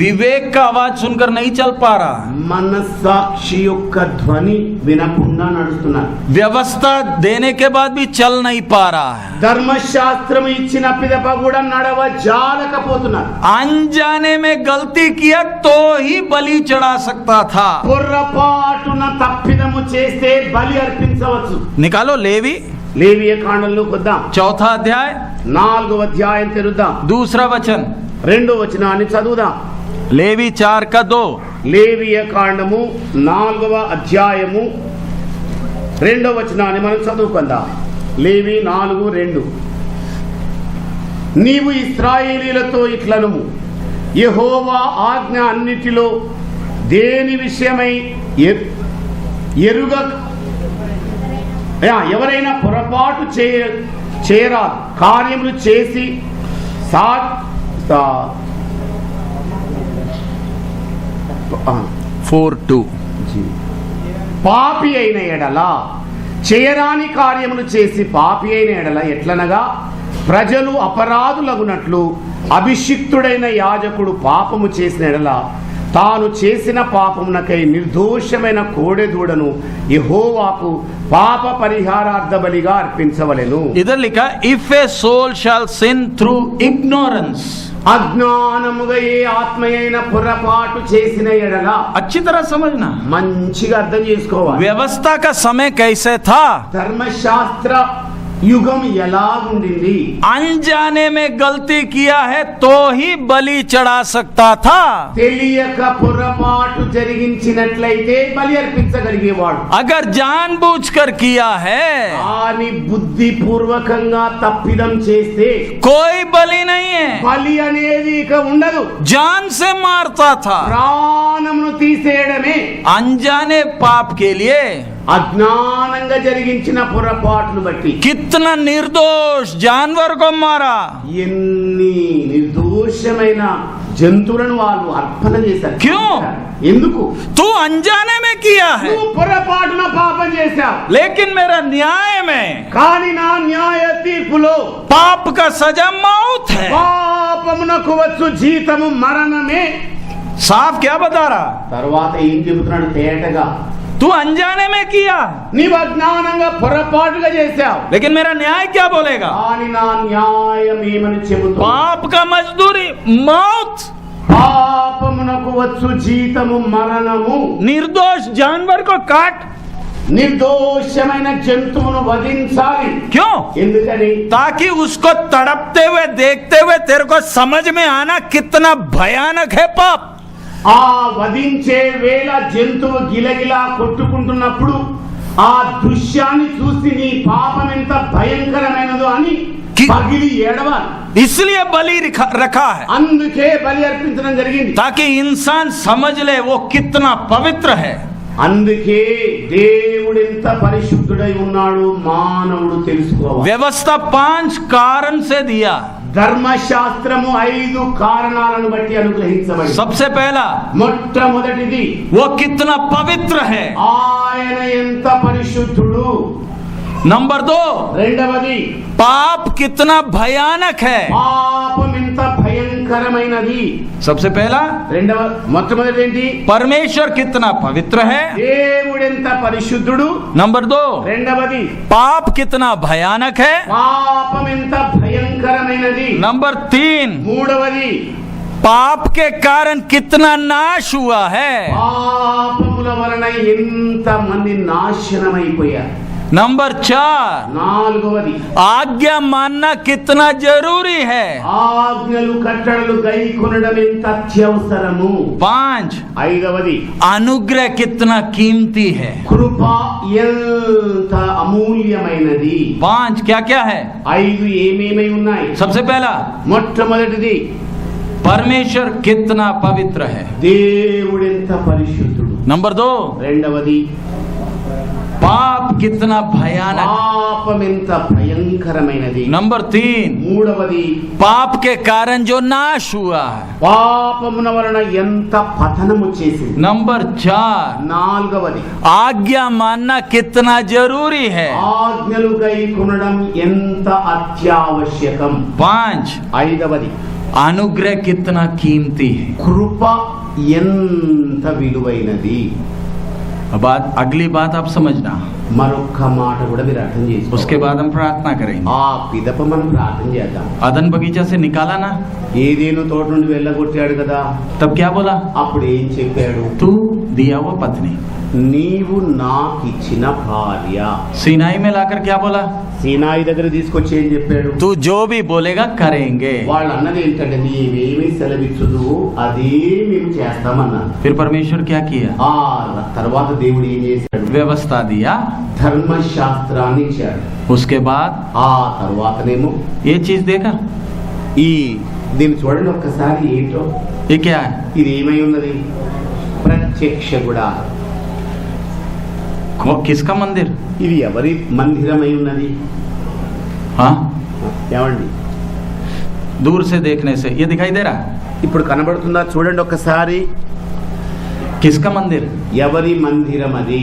विवेक का आवाज सुनकर नहीं चल पा रहा, మనస్సాక్షి యొక్క ధ్వని వినకుండా నడుస్తున్నారు. व्यवस्था देने के बाद भी चल नहीं पा रहा है, ధర్మశాస్త్రం ఇచ్చిన పిదప కూడా నడవ జాలకపోతున్నారు. अनजाने में गलती किया तो ही बलि चढ़ा सकता था। పొర్రపాటున తప్పిదము చేస్తే బలి అర్పించవచ్చు. निकालो लेवी, లేవియ కాండంలోకి వద్దాం. 4 अध्याय 4వ అధ్యాయం తెరుద్దాం. 2 वचन, 2వ వచనాన్ని చదువుదాం. लेवी 4 का 2। లేవియ కాండము 4వ అధ్యాయము 2వ వచనాన్ని మనం చదువుకుందాం. లేవి 4:2. నీవు ఇశ్రాయేలీయులతో ఇట్లనుము, యెహోవా ఆజ్ఞ అన్నిటిలో దేని విషయమై ఎవరైనా పొరపాటు చేయరా కార్యములు చేసి 4:2 పాపి అయిన ఎడల, చేయరాని కార్యములు చేసి పాపి అయిన ఎడల ఎట్లనగా ప్రజలు అపరాధులగునట్లు అభిషిక్తుడైన యాజకుడు పాపము చేసిన ఎడల తాను చేసిన పాపమునకై నిర్దోషమైన కోడెదూడను యెహోవాకు పాప పరిహారార్థ బలిగా అర్పించవలెను. इधर लिखा, if a soul shall sin through ignorance, అజ్ఞానముగా ఏ ఆత్మయైన పొరపాటు చేసిన ఎడల, अच्छी तरह समझना, మంచిగా అర్థం చేసుకోవాలి. व्यवस्था का समय कैसे था? ధర్మశాస్త్ర యుగం ఎలా ఉండింది? अनजाने में गलती किया है तो ही बलि चढ़ा सकता था। తెలియక పొరపాటు జరిగించినట్లయితే బలి అర్పించగలిగేవాడు. अगर जानबूझकर किया है కానీ బుద్ధిపూర్వకంగా తప్పిదం చేస్తే कोई बलि नहीं है, బలి అనేది ఇక ఉండదు. जान से मारता था। ప్రాణమును తీసేయడమే. अनजाने पाप के लिए అజ్ఞానంగా జరిగించిన పొరపాటును బట్టి कितना निर्दोष जानवर को मारा, ఎన్ని నిర్దోషమైన జంతువులను వాళ్ళు అర్పణ చేశారు. क्यों? ఎందుకు? तू अनजाने में किया है, నువ్వు పొరపాటున పాపం చేశావు. लेकिन मेरा न्याय में కానీ నా న్యాయ తీర్పులో पाप का सजा मौत है। పాపమునకు వచ్చు జీతము మరణమే. साफ क्या बता रहा? తర్వాత ఏం చెబుతున్నాడు తేటగా? तू अनजाने में किया, నీవు అజ్ఞానంగా పొరపాటుగా చేశావు. लेकिन मेरा न्याय क्या बोलेगा? కానీ నా న్యాయం ఏమని చెబుతుంది? पाप का मजदूरी मौत, పాపమునకు వచ్చు జీతము మరణము. निर्दोष जानवर को काट। నిర్దోషమైన జంతువును వధించాలి. क्यों? ఎందుకని? ताकि उसको तड़पते हुए देखते हुए तेरे को समझ में आना कितना भयानक है पाप। ఆ వధించే వేళ జంతువు గిలగిలా కొట్టుకుంటున్నప్పుడు ఆ దృశ్యాన్ని చూసి నీ పాపం ఎంత భయంకరమైనదో అని పగిలి ఏడవాలి. इसलिए बलि रखा है, అందుకే బలి అర్పించడం జరిగింది. ताकि इंसान समझ ले वो कितना पवित्र है। అందుకే దేవుడు ఎంత పరిశుద్ధుడై ఉన్నాడు మానవుడు తెలుసుకోవాలి. व्यवस्था 5 कारण से दिया। ధర్మశాస్త్రము 5 కారణాలను బట్టి అనుగ్రహించబడింది. सबसे पहला, మొట్టమొదటిది वो कितना पवित्र है। ఆయన ఎంత పరిశుద్ధుడు. नंबर 2, రెండవది पाप कितना भयानक है। పాపం ఎంత భయంకరం. భయంకరమైనది. सबसे पहला రెండవ మొట్టమొదటి ఏంటి? परमेश्वर कितना पवित्र है. దేవుడెంత పరిశుద్ధుడు. नंबर 2 రెండవది पाप कितना भयानक है. పాపం ఎంత భయంకరమైనది. नंबर 3 మూడవది पाप के कारण कितना नाश हुआ है. పాపముల వలన ఎంత మంది నాశనమైపోయారు. नंबर 4 నాలుగవది आज्ञा मानना कितना जरूरी है. ఆజ్ఞలు కట్టడలు గైకొనడం ఎంత అత్యవసరము. 5 ఐదవది अनुग्रह कितना कीमती है. కృప ఎంత అమూల్యమైనది. 5 क्या क्या है. 5 ఏమేమై ఉన్నాయి? सबसे पहला మొట్టమొదటిది परमेश्वर कितना पवित्र है. దేవుడెంత పరిశుద్ధుడు. नंबर 2 రెండవది पाप कितना भयानक. పాపం ఎంత భయంకరమైనది. नंबर 3 మూడవది पाप के कारण जो नाश हुआ है. పాపమున వలన ఎంత పతనము చేసింది. नंबर 4 నాలుగవది आज्ञा मानना कितना जरूरी है. ఆజ్ఞలు గైకొనడం ఎంత అత్యావశ్యకం. 5 ఐదవది अनुग्रह कितना कीमती है. కృప ఎంత విలువైనది. अब अगली बात आप समझना. మరొక్క మాట కూడా మీరు అర్థం उसके చేసుకోవాలి. बाद हम प्रार्थना करेंगे. ఆ పిదప మనం ప్రార్థన చేద్దాం. अदन बगीचा से निकाला ना, ఏదేను తోట నుండి వెళ్ళగొట్టాడు కదా. तब क्या बोला. అప్పుడు ఏం చెప్పాడు? तू दिया वो पत्नी. నీవు నాకిచ్చిన భార్య. सीनाई में लाकर क्या बोला. సీనాయి దగ్గర తీసుకొచ్చి ఏం చెప్పాడు? तू जो भी बोलेगा करेंगे. వాళ్ళు అన్నది ఏంటంటే నీవేమి సెలవిచ్చుదు అదే మేము చేస్తామన్నారు. फिर परमेश्वर क्या किया. ఆ తర్వాత దేవుడు ఏం చేశాడు? व्यवस्था दिया. ధర్మశాస్త్రాన్ని ఇచ్చాడు. उसके बाद ఆ తర్వాతనేమో ये चीज देखा. ఈ దీన్ని చూడండి ఒక్కసారి. ఏంటో ये क्या है. ఇది ఏమై ఉన్నది? ప్రత్యక్ష గుడారం. वो किसका मंदिर. ఇది ఎవరి మందిరమై ఉన్నది? हाँ ఏమండి दूर से देखने से ये दिखाई दे रहा. ఇప్పుడు కనబడుతుందా? చూడండి ఒక్కసారి. किसका मंदिर. ఎవరి మందిరం అది?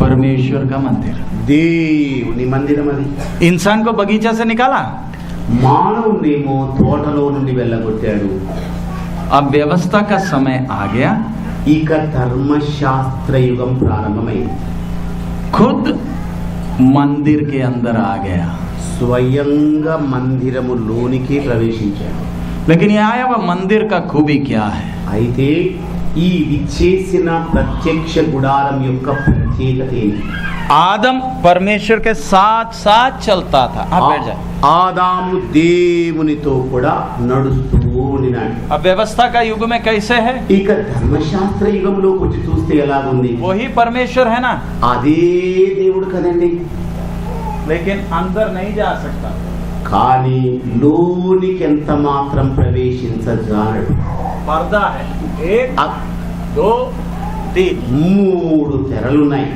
परमेश्वर का मंदिर. దేవుని మందిరం అది. इंसान को बगीचा से निकाला. మానవునేమో తోటలో నుండి వెళ్ళగొట్టాడు. अब व्यवस्था का समय आ गया. ఇక ధర్మశాస్త్ర యుగం ప్రారంభమైంది. खुद मंदिर के अंदर आ गया. స్వయంగా మందిరములోనికి ప్రవేశించాడు. लेकिन यहाँ आया वह मंदिर का खूबी क्या है. అయితే ఈ విచ్చేసిన ప్రత్యక్ష గుడారం యొక్క ప్రత్యేకత ఏంటి? आदम परमेश्वर के साथ साथ चलता था. आप बैठ जाए. ఆదాము దేవునితో కూడా నడుస్తూ ఉండినాడు. अब व्यवस्था का युग में कैसे है. ఇక ధర్మశాస్త్ర యుగంలోకి వచ్చి చూస్తే ఎలాగుంది? वही परमेश्वर है ना, అదే దేవుడు కదండి. लेकिन अंदर नहीं जा सकता. కానీ లోనికి ఎంత మాత్రం ప్రవేశించజాలడు. पर्दा है. 1 అ- 2 3. 3 తెరలున్నాయి.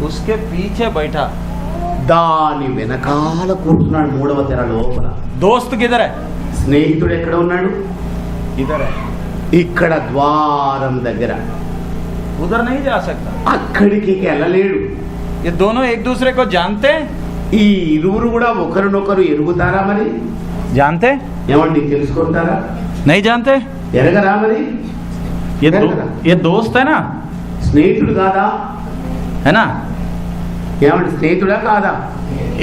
उसके पीछे बैठा దాని వెనకాల కూర్చున్నాడు 3వ తెర లోపల. दोस्त किधर है. స్నేహితుడు ఎక్కడ ఉన్నాడు? इधर है. ఇక్కడ ద్వారం దగ్గర. उधर नहीं जा सकता. అక్కడికి వెళ్ళలేడు. ये दोनों एक दूसरे को जानते हैं. ఈ ఇరువురు కూడా ఒకరినొకరు ఎరుగుతారా? మరి जानते ఏమండి తెలుసుకుంటారా? नहीं जानते. ఎరగరా? మరి ये दोस्त है ना, స్నేహితుడు కాదా? है ना. ఏమండి స్నేహితుడా కాదా?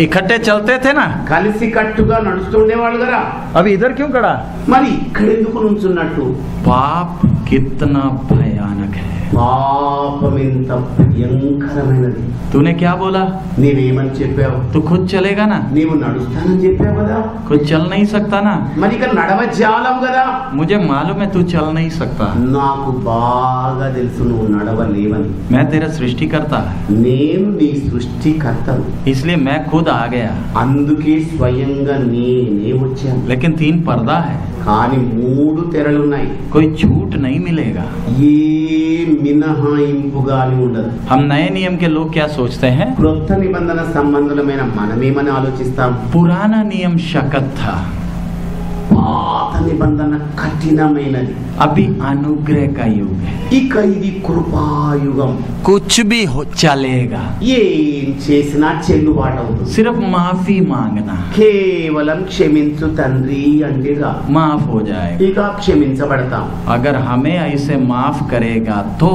इकट्ठे चलते थे ना. కలిసి కట్టుగా నడుస్తుండేవాళ్ళు కదా. अभी इधर क्यों खड़ा. మరి ఇక్కడ ఎందుకు నుంచున్నట్టు? पाप कितना भयानक है. పాపం ఎంత భయంకరమైనది. तूने क्या बोला. నీవేమని చెప్పావు? तू खुद चलेगा ना. నీవు నడుస్తానని చెప్పావు కదా. खुद चल नहीं सकता ना. మరి ఇక నడవజాలం కదా. मुझे मालूम है तू चल नहीं सकता. నాకు బాగా తెలుసు నువ్వు నడవలేవని. मैं तेरा सृष्टिकर्ता है, నేను నీ సృష్టికర్తను. इसलिए मैं खुद आ गया. అందుకే స్వయంగా నేనే వచ్చాను. लेकिन 3 पर्दा है. కానీ 3 తెరలున్నాయి. कोई छूट नहीं मिलेगा. ఏ మినహాయింపు గాని ఉండదు. हम नए नियम के लोग क्या सोचते हैं. క్రొత్త నిబంధన సంబంధులమైన మనమేమని ఆలోచిస్తాం? पुराना नियम शकत था. పాత నిబంధన కఠినమైనది, अभी अनुग्रह का युग है, ఇక ఇది కృపాయుగం. कुछ भी हो चलेगा, ఏం చేసినా చెల్లుబాటు అవుతుంది. सिर्फ माफी मांगना, కేవలం క్షమించు తండ్రి అంటేగా माफ हो जाएगा. ఇక క్షమించబడతాం. अगर हमें ऐसे माफ करेगा तो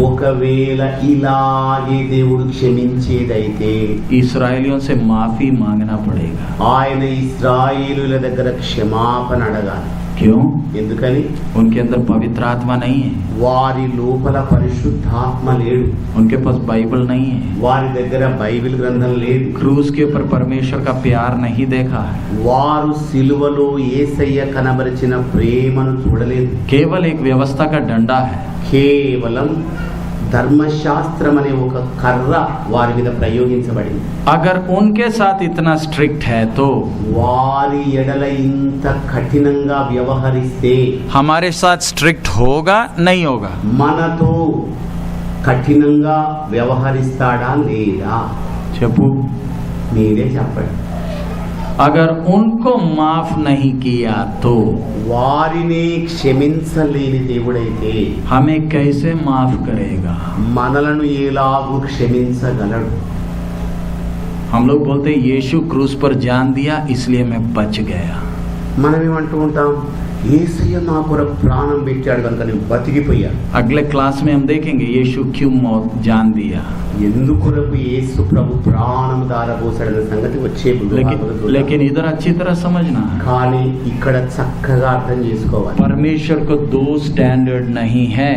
ఒకవేళ ఇలాగే దేవుడు క్షమించేదైతే इस्राएलियों से माफी मांगना पड़ेगा. ఆయన ఇశ్రాయేలుల దగ్గర క్షమాపణ అడగాలి. क्यों? ఎందుకని? उनके अंदर पवित्र आत्मा नहीं है, వారి లోపల పరిశుద్ధాత్మ లేడు, उनके पास बाइबल नहीं है, వారి దగ్గర బైబిల్ గ్రంథం లేదు, क्रूस के ऊपर परमेश्वर का प्यार नहीं देखा है, వారు సిలువలో యేసయ్య కనబరిచిన ప్రేమను చూడలేదు. केवल एक व्यवस्था का डंडा है. కేవలం ధర్మశాస్త్రం అనే ఒక కర్ర వారి మీద ప్రయోగించబడింది. अगर उनके साथ इतना स्ट्रिक्ट है तो వారి ఎడల ఇంత కఠినంగా వ్యవహరిస్తే हमारे साथ स्ट्रिक्ट होगा नहीं होगा? మనతో కఠినంగా వ్యవహరిస్తాడా లేదా? చెప్పు. మీరే చెప్పండి. अगर उनको माफ नहीं किया तो వారిని క్షమించలేని దేవుడైతే हमें कैसे माफ करेगा? మనలను ఎలాగూ క్షమించగలడు? हम लोग बोलते हैं यीशु क्रूस पर जान दिया इसलिए मैं बच गया. మనం ఏమంటూ ఉంటాం? యేసయ్య నా కొరకు ప్రాణం పెట్టాడు కనుక నేను బతికిపోయా. अगले क्लास में हम देखेंगे यीशु क्यों मौत जान दिया. ఎందుకొరకు యేసు ప్రభు ప్రాణం దారపోసాడన్న సంగతి వచ్చే लेकिन इधर अच्छी तरह समझना है, కానీ ఇక్కడ చక్కగా అర్థం చేసుకోవాలి. परमेश्वर को दो स्टैंडर्ड नहीं है,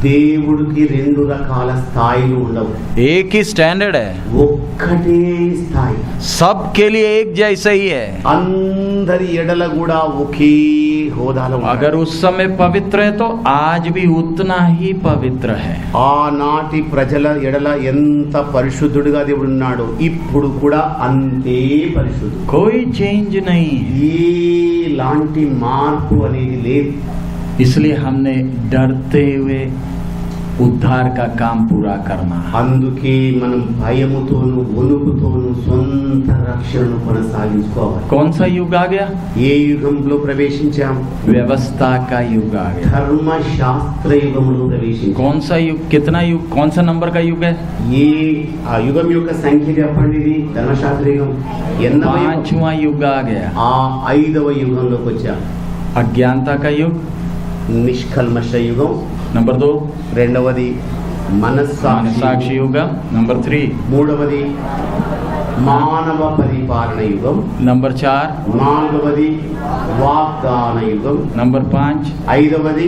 దేవుడికి రెండు రకాల స్థాయిలు ఉండవు, एक ही स्टैंडर्ड है, ఒక్కటే స్థాయి. सबके लिए एक जैसा ही है. అందరి ఎడల కూడా ఒకే హోదాలో ఉంటాడు. अगर उस समय पवित्र है तो आज भी उतना ही पवित्र है. ఆనాటి ప్రజల ఎడల ఎంత పరిశుద్ధుడిగా దేవుడు ఉన్నాడు, ఇప్పుడు కూడా అంతే పరిశుద్ధుడు. कोई चेंज नहीं है. ఎలాంటి మార్పు అనేది లేదు. इसलिए हमने डरते हुए उद्धार का काम पूरा करना है. అందుకే మనం భయముతోను వణుకుతోను సొంత రక్షణను కొనసాగించుకోవాలి. कौन सा युग आ गया? ఏ యుగంలో ప్రవేశించాం? व्यवस्था का युग आ गया. ధర్మశాస్త్ర యుగంలో ప్రవేశించాం. कौन सा युग, कितना युग, कौन सा नंबर का युग है? ఏ ఆ యుగం యొక్క సంఖ్య చెప్పండి. ఇది ధర్మశాస్త్ర యుగం. ఎన్నవ యుగం? पांचवा युग आ गया. ఆ 5వ యుగంలోకి వచ్చాం. अज्ञानता का युग నిష్కల్మష యుగం. नंबर 2, రెండవది మనస్సాక్షి साक्षी युग नंबर 3, మూడవది మానవ పరిపాలన యుగం, नंबर 4, నాలుగవది వాగ్దాన యుగం, नंबर 5. 5వది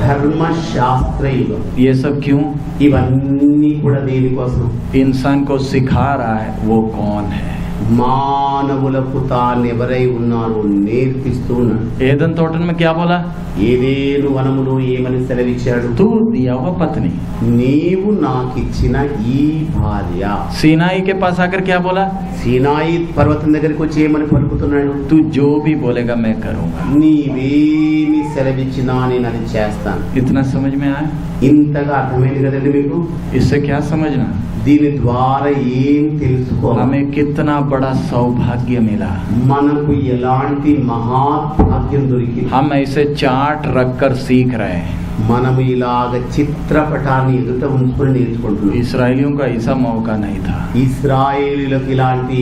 ధర్మశాస్త్ర యుగం. ये सब क्यों? ఇవన్నీ కూడా దేనికోసం? इंसान को सिखा रहा है वो कौन है. మానవులకు తాను ఎవరై ఉన్నారో నేర్పిస్తూ ఉన్నాడు. एदन तोटन में क्या बोला? ఏదేను వనములో ఏమని సెలవిచ్చాడు? तू दिया हुआ पत्नी. నీవు నాకిచ్చిన ఈ భార్య. सीनाई के पास आकर क्या बोला? సీనాయి పర్వతం దగ్గరికి వచ్చి ఏమని పలుకుతున్నాడు? तू जो भी बोलेगा मैं करूंगा. నీవేమి సెలవిచ్చినా నేను అది చేస్తాను. इतना समझ में आया? ఇంతగా అర్థమైంది కదండి మీకు? इससे क्या समझना? దీని ద్వారా ఏం తెలుసుకోవాలి? हमें कितना बड़ा सौभाग्य मिला. మనకు ఎలాంటి మహాభాగ్యం దొరికింది. हम ऐसे चार्ट रखकर सीख रहे हैं. మనము ఇలాగ చిత్రపటాన్ని ఎదుట ఉంచుకొని నేర్చుకుంటున్నాం. इसराइलियों का ऐसा मौका नहीं था, ఇశ్రాయేలీలకు ఇలాంటి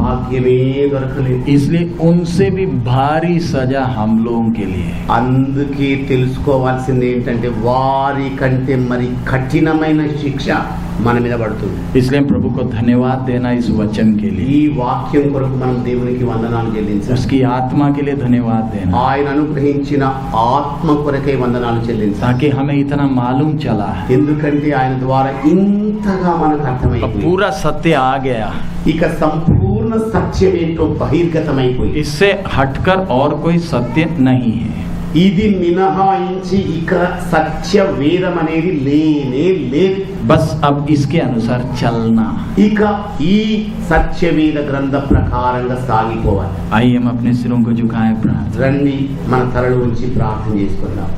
భాగ్యమే దొరకలేదు. इसलिए उनसे भी भारी सजा हम लोगों के लिए. అందుకే తెలుసుకోవాల్సింది ఏంటంటే వారి కంటే మరి కఠినమైన శిక్ష మన మీద పడుతుంది. इसलिए हम प्रभु को धन्यवाद देना इस वचन के ఈ लिए, వాక్యం కొరకు మనం దేవునికి వందనాలు చెల్లించాలి. उसकी आत्मा के लिए धन्यवाद देना, ఆయన అనుగ్రహించిన ఆత్మ కొరకై వందనాలు చెల్లించాలి. ताकि हमें इतना मालूम चला ఎందుకంటే ఆయన ద్వారా ఇంతగా మనకు अब అర్థమైంది. पूरा सत्य आ गया. ఇక సంపూర్ణ సత్యం ఏంటో బహిర్గతమైపోయింది. इससे हटकर और कोई सत्य नहीं है. ఇది మినహాయించి ఇక సత్య వేదం అనేది లేనే లేదు. बस अब इसके अनुसार चलना. ఇక ఈ సత్యవేద గ్రంథ ప్రకారంగా సాగిపోవాలి. आइए हम अपने सिरों को झुकाएं, प्रार्थना. రండి మన తలలు ఉంచి ప్రార్థన చేసుకుందాం.